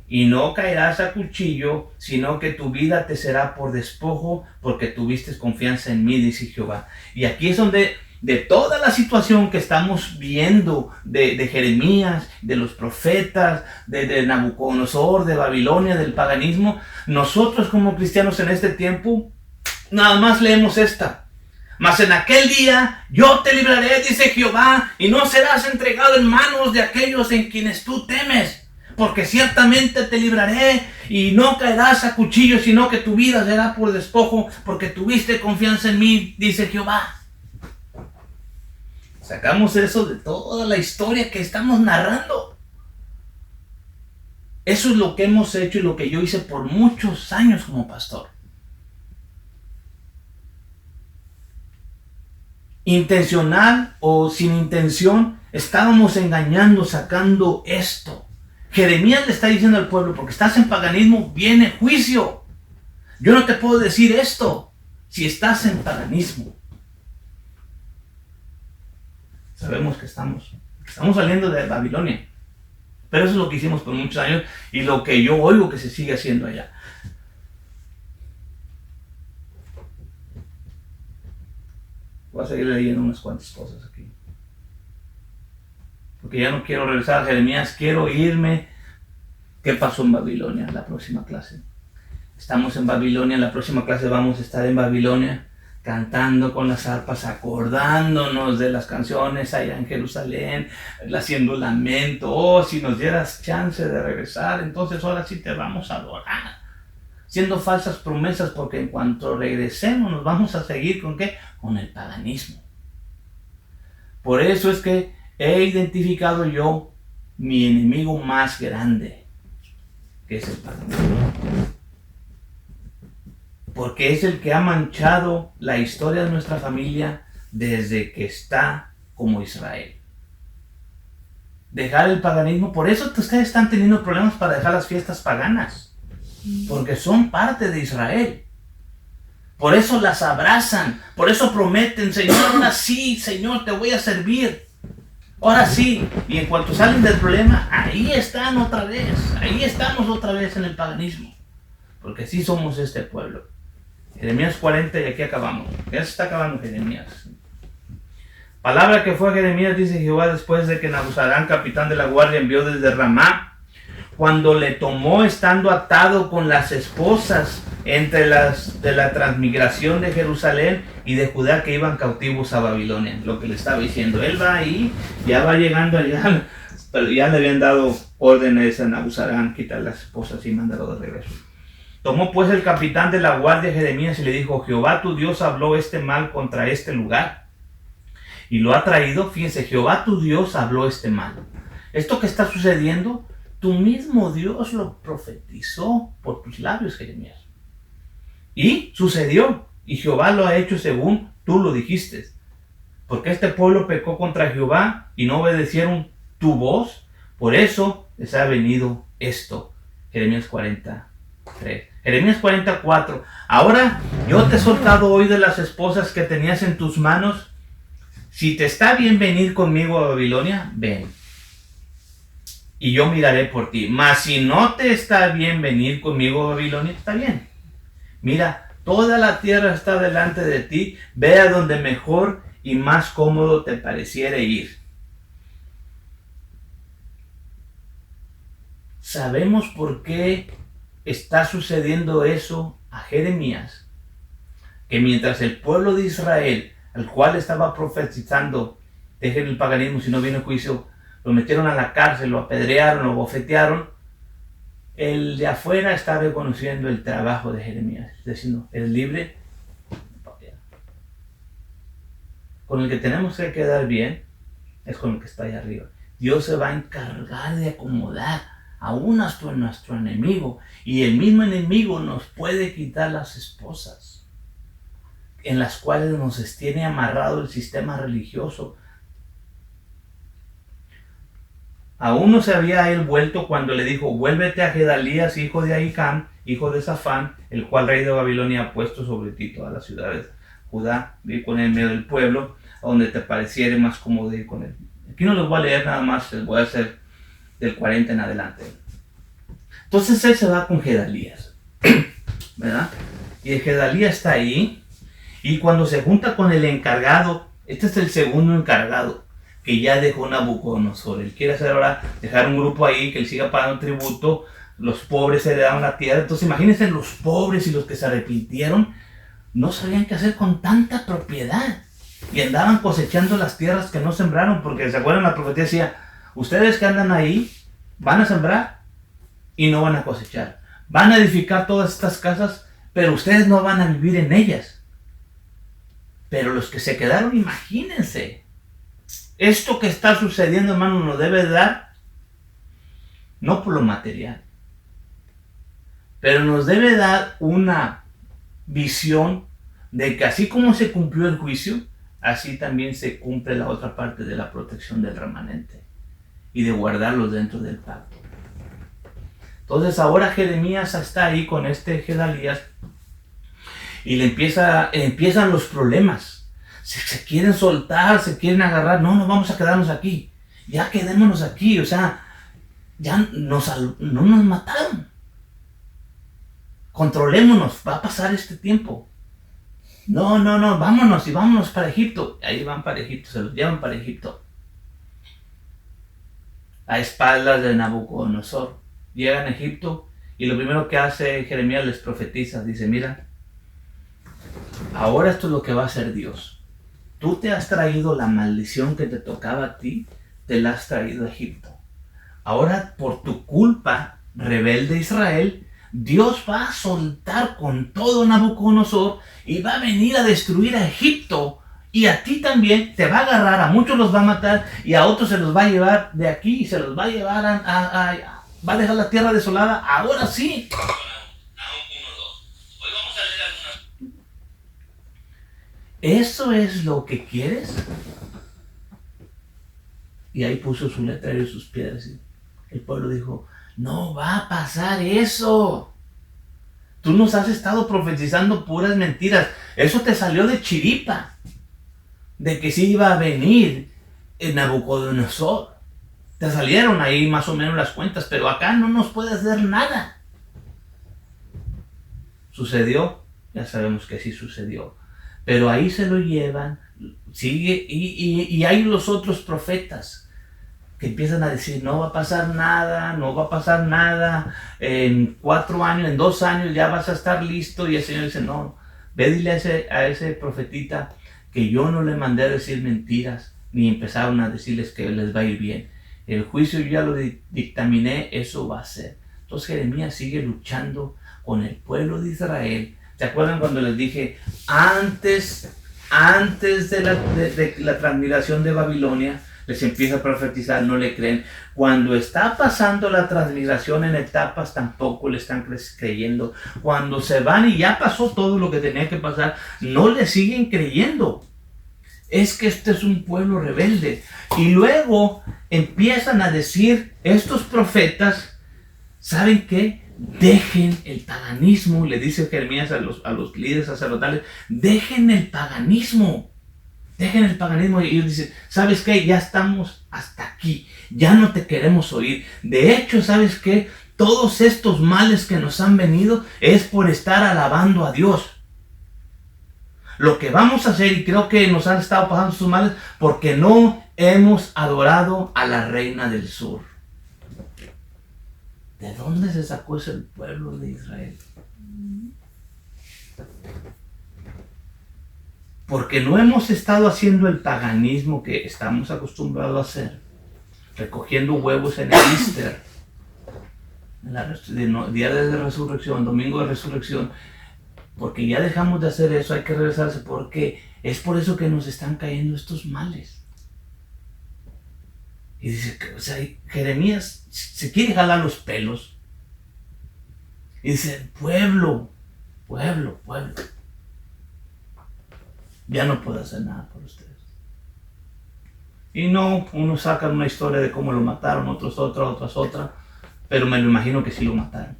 Speaker 2: y no caerás a cuchillo, sino que tu vida te será por despojo, porque tuviste confianza en mí, dice Jehová. Y aquí es donde, de toda la situación que estamos viendo de Jeremías, de los profetas, de Nabucodonosor, de Babilonia, del paganismo, nosotros como cristianos en este tiempo, nada más leemos esta: mas en aquel día yo te libraré, dice Jehová, y no serás entregado en manos de aquellos en quienes tú temes, porque ciertamente te libraré y no caerás a cuchillo, sino que tu vida será por despojo, porque tuviste confianza en mí, dice Jehová. Sacamos eso de toda la historia que estamos narrando. Eso es lo que hemos hecho y lo que yo hice por muchos años como pastor. Intencional o sin intención, estábamos engañando, sacando esto. Jeremías le está diciendo al pueblo: porque estás en paganismo, viene juicio. Yo no te puedo decir esto si estás en paganismo. Sabemos que estamos saliendo de Babilonia, pero eso es lo que hicimos por muchos años y lo que yo oigo que se sigue haciendo allá. Voy a seguir leyendo unas cuantas cosas aquí, porque ya no quiero regresar a Jeremías, quiero irme. ¿Qué pasó en Babilonia? La próxima clase. Estamos en Babilonia, en la próxima clase vamos a estar en Babilonia, cantando con las arpas, acordándonos de las canciones allá en Jerusalén, haciendo lamento. Oh, si nos dieras chance de regresar, entonces ahora sí te vamos a adorar. Haciendo falsas promesas, porque en cuanto regresemos nos vamos a seguir ¿con qué? Con el paganismo. Por eso es que he identificado yo mi enemigo más grande, que es el paganismo. Porque es el que ha manchado la historia de nuestra familia desde que está como Israel. Dejar el paganismo, por eso ustedes están teniendo problemas para dejar las fiestas paganas. Porque son parte de Israel. Por eso las abrazan. Por eso prometen: Señor, ahora sí, Señor, te voy a servir. Ahora sí. Y en cuanto salen del problema, ahí están otra vez. Ahí estamos otra vez en el paganismo. Porque así somos este pueblo. Jeremías 40 y aquí acabamos. Ya se está acabando Jeremías. Palabra que fue a Jeremías, dice Jehová, después de que Nabuzarán, capitán de la guardia, envió desde Ramá, cuando le tomó estando atado con las esposas entre las de la transmigración de Jerusalén y de Judá, que iban cautivos a Babilonia. Lo que le estaba diciendo, él va ahí, ya va llegando allá, pero ya le habían dado órdenes a Nabuzarán, quitar las esposas y mandarlo de regreso. Tomó pues el capitán de la guardia Jeremías y le dijo: Jehová tu Dios habló este mal contra este lugar y lo ha traído. Fíjense, Jehová tu Dios habló este mal. Esto que está sucediendo, tu mismo Dios lo profetizó por tus labios, Jeremías. Y sucedió, y Jehová lo ha hecho según tú lo dijiste. Porque este pueblo pecó contra Jehová y no obedecieron tu voz, por eso les ha venido esto. Jeremías 43. Jeremías 44. Ahora yo te he soltado hoy de las esposas que tenías en tus manos. Si te está bien venir conmigo a Babilonia, ven. Y yo miraré por ti. Mas si no te está bien venir conmigo a Babilonia, está bien. Mira, toda la tierra está delante de ti. Ve a donde mejor y más cómodo te pareciere ir. Sabemos por qué está sucediendo eso a Jeremías. Que mientras el pueblo de Israel, al cual estaba profetizando, dejen el paganismo si no viene juicio, lo metieron a la cárcel, lo apedrearon, lo bofetearon, el de afuera está reconociendo el trabajo de Jeremías, diciendo, ¿eres libre? Con el que tenemos que quedar bien es con el que está ahí arriba. Dios se va a encargar de acomodar aún hasta nuestro enemigo, y el mismo enemigo nos puede quitar las esposas en las cuales nos tiene amarrado el sistema religioso. Aún no se había él vuelto cuando le dijo, vuélvete a Gedalías, hijo de Ahicam, hijo de Safán, el cual rey de Babilonia ha puesto sobre ti todas las ciudades de Judá, ve con él en medio del pueblo, a donde te pareciere más cómodo ir con él. Aquí no les voy a leer nada más, les voy a hacer del 40 en adelante. Entonces él se va con Gedalías, ¿verdad? Y el Gedalías está ahí, y cuando se junta con el encargado, este es el segundo encargado, que ya dejó Nabucodonosor. Él quiere hacer ahora, dejar un grupo ahí, que él siga pagando tributo, los pobres heredaron la tierra. Entonces imagínense, los pobres y los que se arrepintieron, no sabían qué hacer con tanta propiedad. Y andaban cosechando las tierras que no sembraron, porque se acuerdan, la profecía decía, ustedes que andan ahí, van a sembrar y no van a cosechar. Van a edificar todas estas casas, pero ustedes no van a vivir en ellas. Pero los que se quedaron, imagínense, esto que está sucediendo, hermano, nos debe dar, no por lo material, pero nos debe dar una visión de que así como se cumplió el juicio, así también se cumple la otra parte de la protección del remanente y de guardarlos dentro del pacto. Entonces ahora Jeremías está ahí con este Gedalías y le empiezan los problemas. Se quieren soltar, se quieren agarrar. No vamos a quedarnos aquí. Ya quedémonos aquí. O sea, ya no nos mataron. Controlémonos. Va a pasar este tiempo. No, vámonos y vámonos para Egipto. Ahí van para Egipto, se los llevan para Egipto. A espaldas de Nabucodonosor. Llegan a Egipto y lo primero que hace Jeremías les profetiza. Dice, mira, ahora esto es lo que va a hacer Dios. Tú te has traído la maldición que te tocaba a ti, te la has traído a Egipto. Ahora, por tu culpa, rebelde Israel, Dios va a soltar con todo Nabucodonosor y va a venir a destruir a Egipto. Y a ti también te va a agarrar, a muchos los va a matar y a otros se los va a llevar de aquí y se los va a llevar va a dejar la tierra desolada. Ahora sí. ¿Eso es lo que quieres? Y ahí puso su letrero y sus piedras. Y el pueblo dijo, no va a pasar eso. Tú nos has estado profetizando puras mentiras. Eso te salió de chiripa. De que sí iba a venir el Nabucodonosor. Te salieron ahí más o menos las cuentas, pero acá no nos puede hacer nada. ¿Sucedió? Ya sabemos que sí sucedió. Pero ahí se lo llevan, sigue, y hay los otros profetas que empiezan a decir, no va a pasar nada, en 4 años, en 2 años ya vas a estar listo. Y el Señor dice, no, ve dile a ese profetita que yo no le mandé a decir mentiras, ni empezaron a decirles que les va a ir bien. El juicio yo ya lo dictaminé, eso va a ser. Entonces Jeremías sigue luchando con el pueblo de Israel. ¿Se acuerdan cuando les dije, antes de la transmigración de Babilonia, les empieza a profetizar, no le creen? Cuando está pasando la transmigración en etapas, tampoco le están creyendo. Cuando se van y ya pasó todo lo que tenía que pasar, no le siguen creyendo. Es que este es un pueblo rebelde. Y luego empiezan a decir estos profetas, ¿saben qué? Dejen el paganismo, le dice Jeremías a los líderes sacerdotales, dejen el paganismo. Y ellos dicen, ¿sabes qué? Ya estamos hasta aquí, ya no te queremos oír. De hecho, ¿sabes qué? Todos estos males que nos han venido es por estar alabando a Dios. Lo que vamos a hacer, y creo que nos han estado pasando sus males, porque no hemos adorado a la reina del sur. ¿De dónde se sacó ese pueblo de Israel? Porque no hemos estado haciendo el paganismo que estamos acostumbrados a hacer. recogiendo huevos en el Easter, en día de resurrección, domingo de resurrección, porque ya dejamos de hacer eso, hay que regresarse, porque es por eso que nos están cayendo estos males. Y dice, o sea, Jeremías se quiere jalar los pelos. Y dice, pueblo, ya no puedo hacer nada por ustedes. Y no, unos sacan una historia de cómo lo mataron, otros otra, pero me lo imagino que sí lo mataron.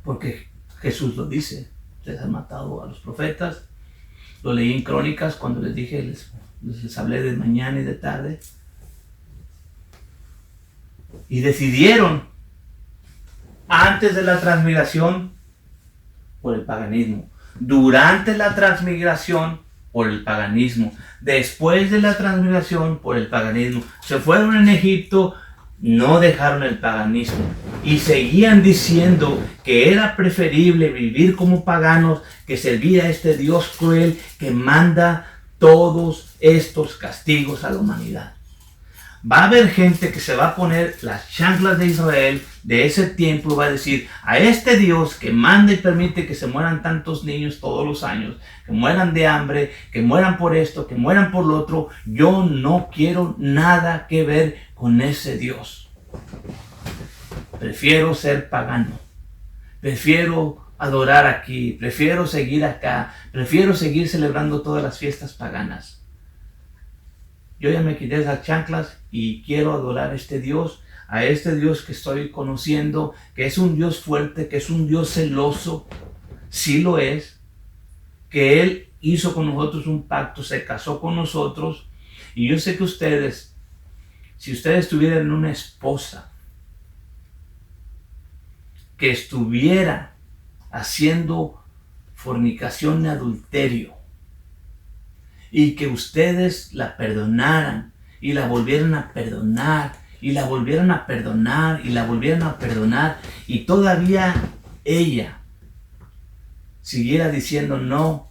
Speaker 2: Porque Jesús lo dice, ustedes han matado a los profetas. Lo leí en Crónicas cuando les dije, les hablé de mañana y de tarde. Y decidieron, antes de la transmigración, por el paganismo. Durante la transmigración, por el paganismo. Después de la transmigración, por el paganismo. Se fueron en Egipto, no dejaron el paganismo. Y seguían diciendo que era preferible vivir como paganos que servir a este Dios cruel que manda todos estos castigos a la humanidad. Va a haber gente que se va a poner las chanclas de Israel de ese tiempo y va a decir, a este Dios que manda y permite que se mueran tantos niños todos los años, que mueran de hambre, que mueran por esto, que mueran por lo otro, yo no quiero nada que ver con ese Dios. Prefiero ser pagano, prefiero adorar aquí, prefiero seguir acá, prefiero seguir celebrando todas las fiestas paganas. Yo ya me quité esas chanclas y quiero adorar a este Dios que estoy conociendo, que es un Dios fuerte, que es un Dios celoso, sí lo es, que Él hizo con nosotros un pacto, se casó con nosotros, y yo sé que ustedes, si ustedes tuvieran una esposa que estuviera haciendo fornicación y adulterio, y que ustedes la perdonaran y la volvieran a perdonar y la volvieran a perdonar y la volvieran a perdonar y todavía ella siguiera diciendo no,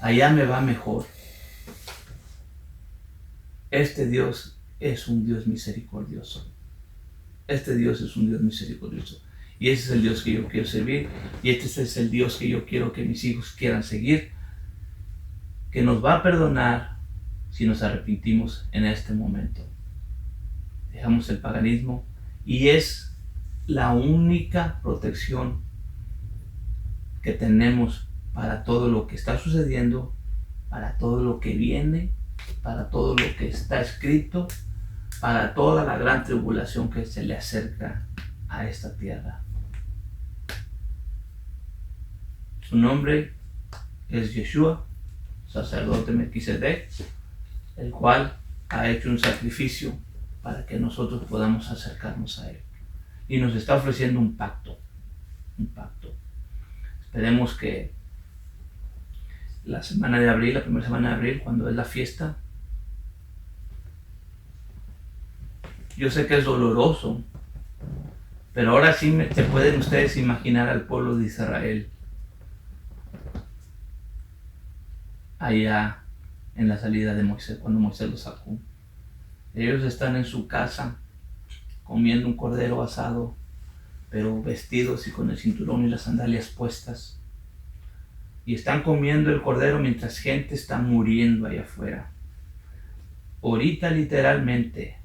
Speaker 2: allá me va mejor. Este Dios es un Dios misericordioso. Este Dios es un Dios misericordioso. Y ese es el Dios que yo quiero servir y este es el Dios que yo quiero que mis hijos quieran seguir, que nos va a perdonar si nos arrepentimos en este momento. Dejamos el paganismo y es la única protección que tenemos para todo lo que está sucediendo, para todo lo que viene, para todo lo que está escrito, para toda la gran tribulación que se le acerca a esta tierra. Su nombre es Yeshua, sacerdote Melquisedec, el cual ha hecho un sacrificio para que nosotros podamos acercarnos a Él. Y nos está ofreciendo un pacto. Esperemos que la semana de abril, la primera semana de abril, cuando es la fiesta, yo sé que es doloroso, pero ahora sí se pueden ustedes imaginar al pueblo de Israel allá en la salida de Moisés, cuando Moisés los sacó. Ellos están en su casa comiendo un cordero asado, pero vestidos y con el cinturón y las sandalias puestas. Y están comiendo el cordero mientras gente está muriendo allá afuera. Ahorita literalmente,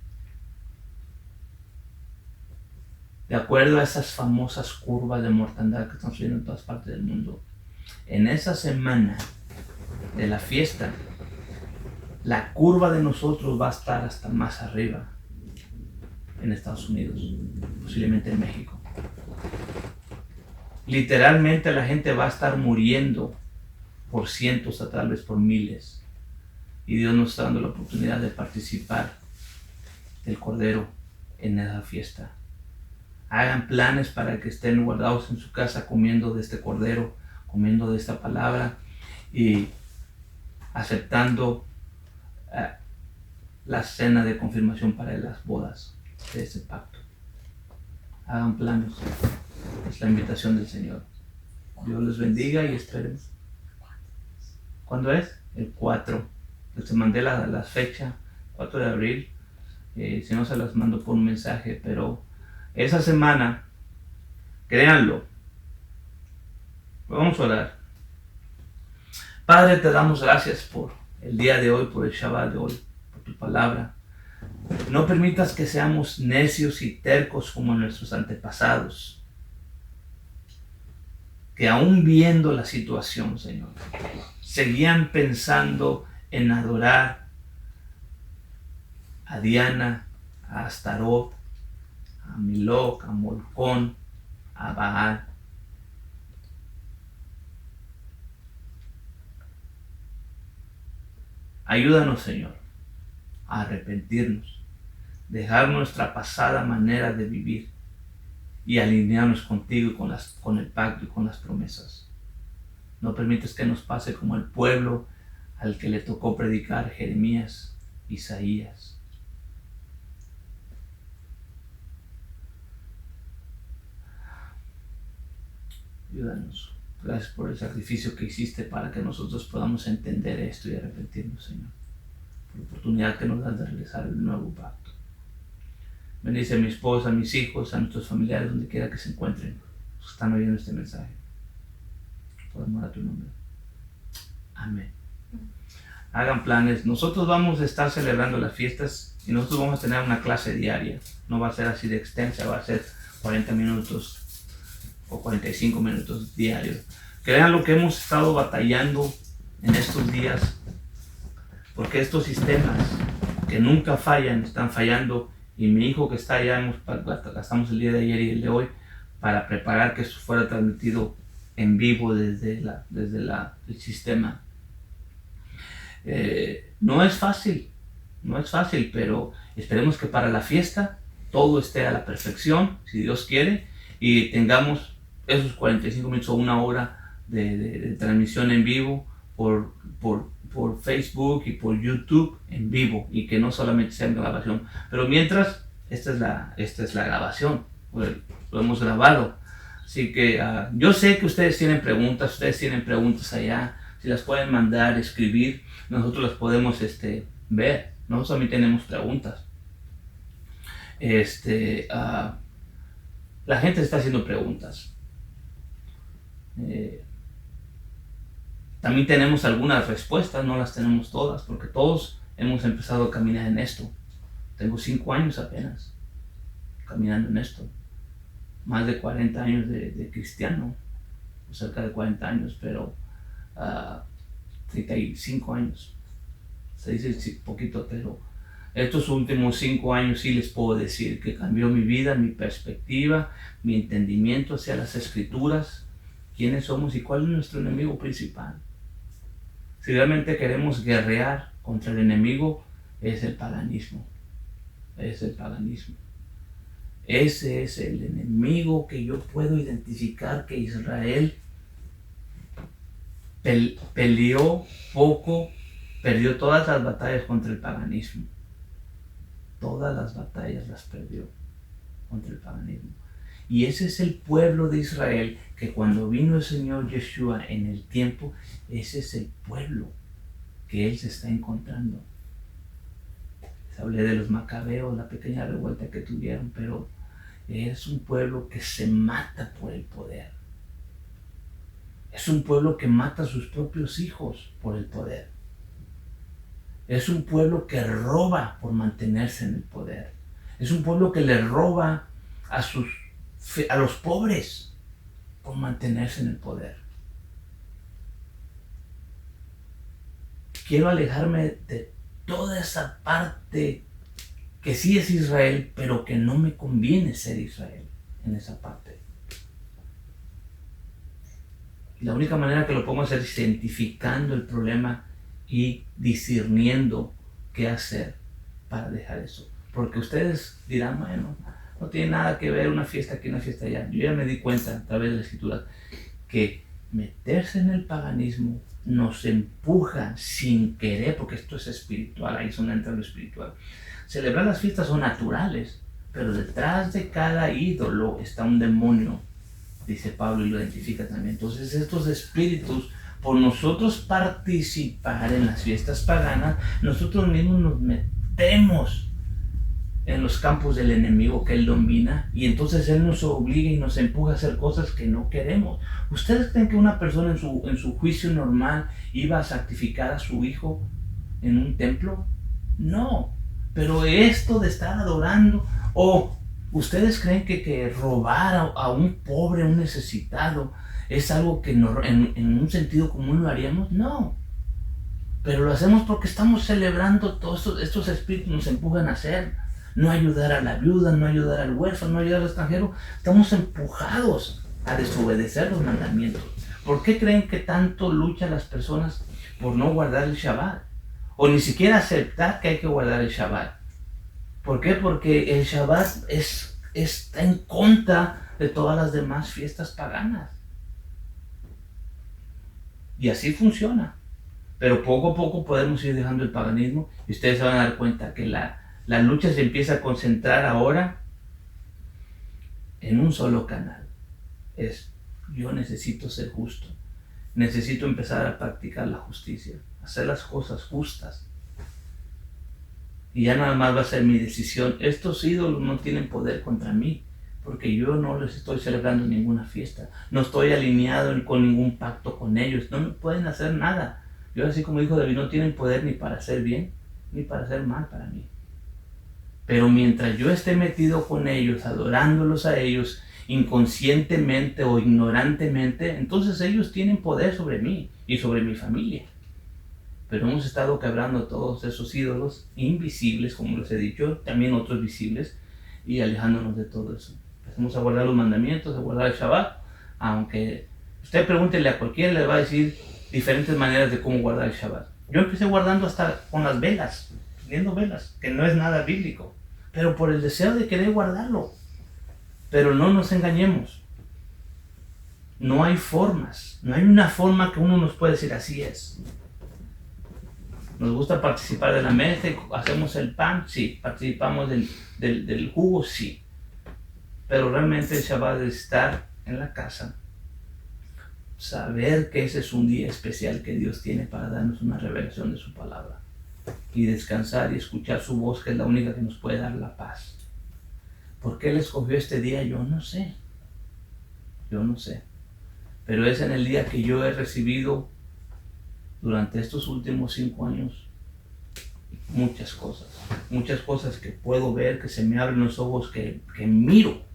Speaker 2: de acuerdo a esas famosas curvas de mortandad que están sucediendo en todas partes del mundo, en esa semana de la fiesta, la curva de nosotros va a estar hasta más arriba en Estados Unidos, posiblemente en México. Literalmente la gente va a estar muriendo por cientos, a tal vez por miles. Y Dios nos está dando la oportunidad de participar del Cordero en esa fiesta. Hagan planes para que estén guardados en su casa comiendo de este Cordero, comiendo de esta palabra y aceptando la cena de confirmación para las bodas de este pacto. Hagan planes. Es la invitación del Señor. Dios les bendiga y esperemos. ¿Cuándo es? El 4. Les mandé la fecha, 4 de abril. Si no, se las mando por un mensaje, pero esa semana, créanlo, vamos a orar. Padre, te damos gracias por el día de hoy, por el Shabbat de hoy, por tu palabra. No permitas que seamos necios y tercos como nuestros antepasados, que aún viendo la situación, Señor, seguían pensando en adorar a Diana, a Astarot, a Milok, a Molcón, a Baal. Ayúdanos, Señor, a arrepentirnos, dejar nuestra pasada manera de vivir y alinearnos contigo y con el pacto y con las promesas. No permites que nos pase como el pueblo al que le tocó predicar Jeremías, Isaías. Ayúdanos. Gracias por el sacrificio que hiciste para que nosotros podamos entender esto y arrepentirnos, Señor. Por la oportunidad que nos das de regresar al nuevo pacto. Bendice a mi esposa, a mis hijos, a nuestros familiares, donde quiera que se encuentren, los que están oyendo este mensaje. Por amor a tu nombre. Amén. Hagan planes. Nosotros vamos a estar celebrando las fiestas y nosotros vamos a tener una clase diaria. No va a ser así de extensa, va a ser 40 minutos o 45 minutos diarios. Crean lo que hemos estado batallando en estos días, porque estos sistemas que nunca fallan, están fallando, y mi hijo que está allá, gastamos el día de ayer y el de hoy para preparar que esto fuera transmitido en vivo desde el sistema. No es fácil, pero esperemos que para la fiesta todo esté a la perfección, si Dios quiere, y tengamos esos 45 minutos o una hora de transmisión en vivo por Facebook y por YouTube en vivo, y que no solamente sea en grabación. Pero mientras, esta es la grabación, lo hemos grabado. Así que yo sé que ustedes tienen preguntas allá, si las pueden mandar, escribir, nosotros las podemos ver. Nosotros también tenemos preguntas. La gente está haciendo preguntas. También tenemos algunas respuestas, no las tenemos todas, porque todos hemos empezado a caminar en esto. Tengo 5 años apenas caminando en esto. Más de 40 años de cristiano, cerca de 40 años, pero 35 años. Se dice poquito, pero estos últimos 5 años sí les puedo decir que cambió mi vida, mi perspectiva, mi entendimiento hacia las escrituras, quiénes somos y cuál es nuestro enemigo principal. Si realmente queremos guerrear contra el enemigo, es el paganismo. Ese es el enemigo que yo puedo identificar, que Israel peleó poco, perdió todas las batallas contra el paganismo. Todas las batallas las perdió contra el paganismo. Y ese es el pueblo de Israel, que cuando vino el Señor Yeshua en el tiempo, ese es el pueblo que Él se está encontrando. Les hablé de los macabeos, la pequeña revuelta que tuvieron, pero es un pueblo que se mata por el poder. Es un pueblo que mata a sus propios hijos por el poder. Es un pueblo que roba por mantenerse en el poder. Es un pueblo que le roba a los pobres por mantenerse en el poder. Quiero alejarme de toda esa parte que sí es Israel, pero que no me conviene ser Israel en esa parte. Y la única manera que lo podemos hacer es identificando el problema y discerniendo qué hacer para dejar eso. Porque ustedes dirán, bueno, no tiene nada que ver una fiesta aquí, una fiesta allá. Yo ya me di cuenta a través de la escritura que meterse en el paganismo nos empuja sin querer, porque esto es espiritual, ahí son entra lo espiritual. Celebrar las fiestas son naturales, pero detrás de cada ídolo está un demonio, dice Pablo, y lo identifica también. Entonces estos espíritus, por nosotros participar en las fiestas paganas, nosotros mismos nos metemos en los campos del enemigo que él domina, y entonces él nos obliga y nos empuja a hacer cosas que no queremos. ¿Ustedes creen que una persona en su juicio normal iba a sacrificar a su hijo en un templo? No. Pero esto de estar adorando, o ¿ustedes creen que robar a un pobre, a un necesitado, es algo que en un sentido común lo haríamos? No. Pero lo hacemos porque estamos celebrando todos estos espíritus nos empujan a hacer. No ayudar a la viuda, no ayudar al huérfano, no ayudar al extranjero. Estamos empujados a desobedecer los mandamientos. ¿Por qué creen que tanto luchan las personas por no guardar el Shabbat? O ni siquiera aceptar que hay que guardar el Shabbat. ¿Por qué? Porque el Shabbat está en contra de todas las demás fiestas paganas. Y así funciona. Pero poco a poco podemos ir dejando el paganismo y ustedes se van a dar cuenta que la lucha se empieza a concentrar ahora en un solo canal. Yo necesito ser justo. Necesito empezar a practicar la justicia, hacer las cosas justas. Y ya nada más va a ser mi decisión. Estos ídolos no tienen poder contra mí, porque yo no les estoy celebrando ninguna fiesta. No estoy alineado con ningún pacto con ellos. No me pueden hacer nada. Yo, así como dijo David, no tienen poder ni para hacer bien, ni para hacer mal para mí. Pero mientras yo esté metido con ellos, adorándolos a ellos, inconscientemente o ignorantemente, entonces ellos tienen poder sobre mí y sobre mi familia. Pero hemos estado quebrando todos esos ídolos invisibles, como les he dicho, también otros visibles, y alejándonos de todo eso. Empezamos a guardar los mandamientos, a guardar el Shabbat, aunque usted pregúntele a cualquiera, le va a decir diferentes maneras de cómo guardar el Shabbat. Yo empecé guardando hasta con las velas, prendiendo velas, que no es nada bíblico, pero por el deseo de querer guardarlo. Pero no nos engañemos. No hay formas, no hay una forma que uno nos pueda decir así es. Nos gusta participar de la mesa, hacemos el pan, sí. Participamos del jugo, sí. Pero realmente el Shabbat es estar en la casa, saber que ese es un día especial que Dios tiene para darnos una revelación de su palabra y descansar y escuchar su voz, que es la única que nos puede dar la paz. ¿Por qué Él escogió este día? Yo no sé. Pero es en el día que yo he recibido durante estos últimos 5 años muchas cosas que puedo ver, que se me abren los ojos, que miro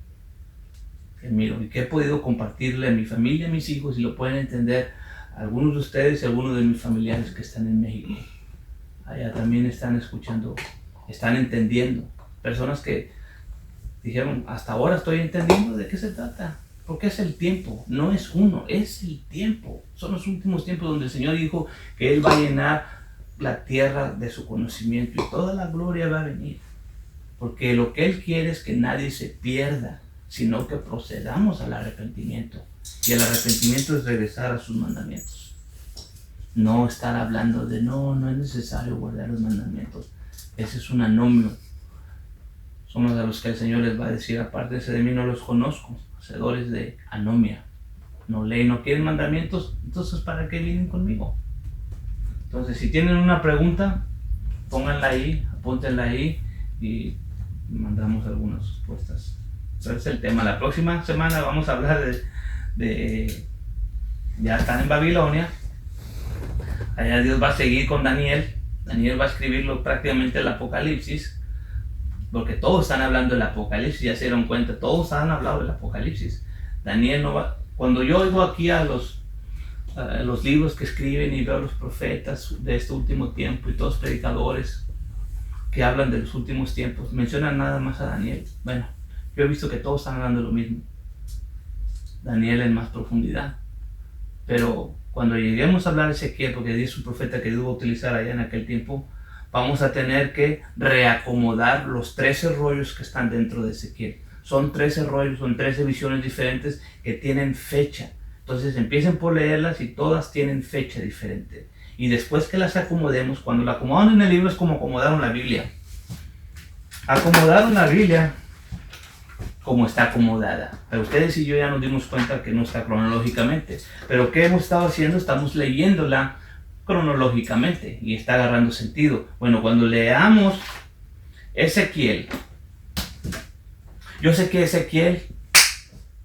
Speaker 2: y que he podido compartirle a mi familia, a mis hijos, y lo pueden entender algunos de ustedes y algunos de mis familiares que están en México. Allá también están escuchando, están entendiendo. Personas que dijeron, hasta ahora estoy entendiendo de qué se trata. Porque es el tiempo, no es uno, es el tiempo. Son los últimos tiempos donde el Señor dijo que Él va a llenar la tierra de su conocimiento y toda la gloria va a venir. Porque lo que Él quiere es que nadie se pierda, sino que procedamos al arrepentimiento. Y el arrepentimiento es regresar a sus mandamientos. No estar hablando de no es necesario guardar los mandamientos. Ese es un anomio. Somos a los que el Señor les va a decir, apártense de mí, no los conozco, hacedores de anomia. No leen, no quieren mandamientos, entonces ¿para qué vienen conmigo? Entonces, si tienen una pregunta, pónganla ahí, apúntenla ahí y mandamos algunas respuestas. Ese es el tema. La próxima semana vamos a hablar ya están en Babilonia. Allá Dios va a seguir con Daniel. Daniel va a escribirlo prácticamente el Apocalipsis. Porque todos están hablando del Apocalipsis, ya se dieron cuenta, todos han hablado del Apocalipsis. Daniel no va. Cuando yo oigo aquí a los libros que escriben y veo a los profetas de este último tiempo y todos los predicadores que hablan de los últimos tiempos, mencionan nada más a Daniel. Bueno, yo he visto que todos están hablando de lo mismo. Daniel en más profundidad. Pero cuando lleguemos a hablar de Ezequiel, porque Dios es un profeta que Dios va a utilizar allá en aquel tiempo, vamos a tener que reacomodar los 13 rollos que están dentro de Ezequiel. Son 13 rollos, son 13 visiones diferentes que tienen fecha. Entonces empiecen por leerlas y todas tienen fecha diferente. Y después que las acomodemos, cuando la acomodan en el libro es como acomodaron la Biblia. Acomodaron la Biblia como está acomodada. Pero ustedes y yo ya nos dimos cuenta que no está cronológicamente. Pero ¿qué hemos estado haciendo? Estamos leyéndola cronológicamente y está agarrando sentido. Bueno, cuando leamos Ezequiel Yo sé que Ezequiel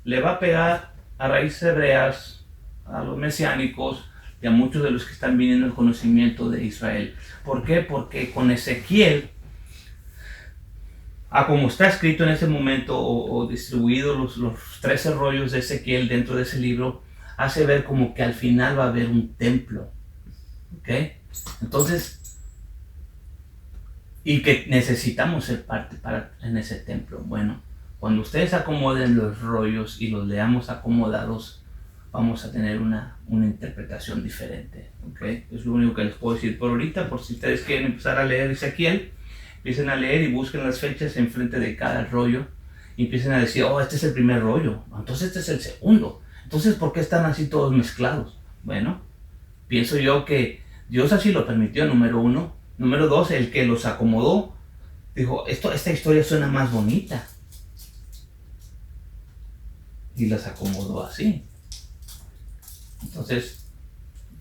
Speaker 2: le va a pegar a raíces hebreas, a los mesiánicos y a muchos de los que están viniendo al conocimiento de Israel. ¿Por qué? Porque con Ezequiel, como está escrito en ese momento o distribuido los 13 rollos de Ezequiel dentro de ese libro, hace ver como que al final va a haber un templo. ¿Ok? Entonces, y que necesitamos ser parte en ese templo. Bueno, cuando ustedes acomoden los rollos y los leamos acomodados, vamos a tener una interpretación diferente. ¿Okay? Es lo único que les puedo decir por ahorita. Por si ustedes quieren empezar a leer Ezequiel, empiecen a leer y busquen las fechas enfrente de cada rollo y empiecen a decir, oh, este es el primer rollo, entonces este es el segundo. Entonces, ¿por qué están así todos mezclados? Bueno, pienso yo que Dios así lo permitió, número uno. Número dos, el que los acomodó, dijo, esta historia suena más bonita. Y las acomodó así. Entonces,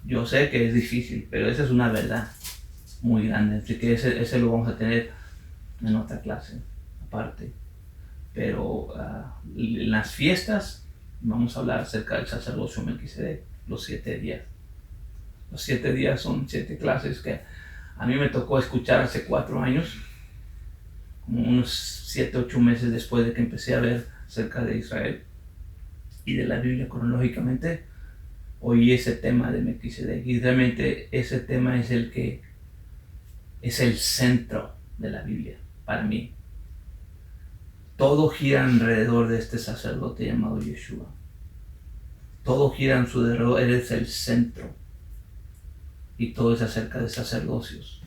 Speaker 2: yo sé que es difícil, pero esa es una verdad muy grande. Así que ese lo vamos a tener en otra clase, aparte. Pero en las fiestas vamos a hablar acerca del sacerdocio Melquisedec, los 7 días. Los 7 días son 7 clases que a mí me tocó escuchar hace 4 años, como unos 7, 8 meses después de que empecé a ver acerca de Israel y de la Biblia cronológicamente. Oí ese tema de Melquisedec y realmente ese tema es el que es el centro de la Biblia para mí. Todo gira alrededor de este sacerdote llamado Yeshua. Todo gira en su alrededor, él es el centro. Y todo es acerca de sacerdocios,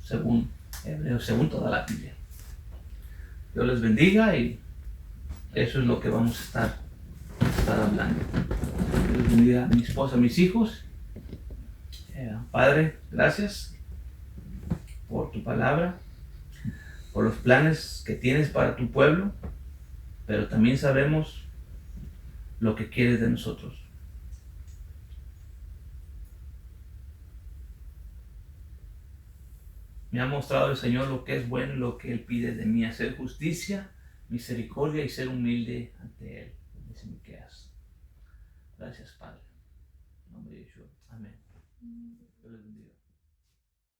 Speaker 2: según Hebreos, según toda la Biblia. Dios les bendiga y eso es lo que vamos a estar hablando. Dios bendiga a mi esposa, a mis hijos. Padre, gracias por tu palabra, por los planes que tienes para tu pueblo, pero también sabemos lo que quieres de nosotros. Me ha mostrado el Señor lo que es bueno y lo que Él pide de mí, hacer justicia, misericordia y ser humilde ante Él. Dice Miqueas. Gracias, Padre. En nombre de Yeshua. Amén. Dios les bendiga.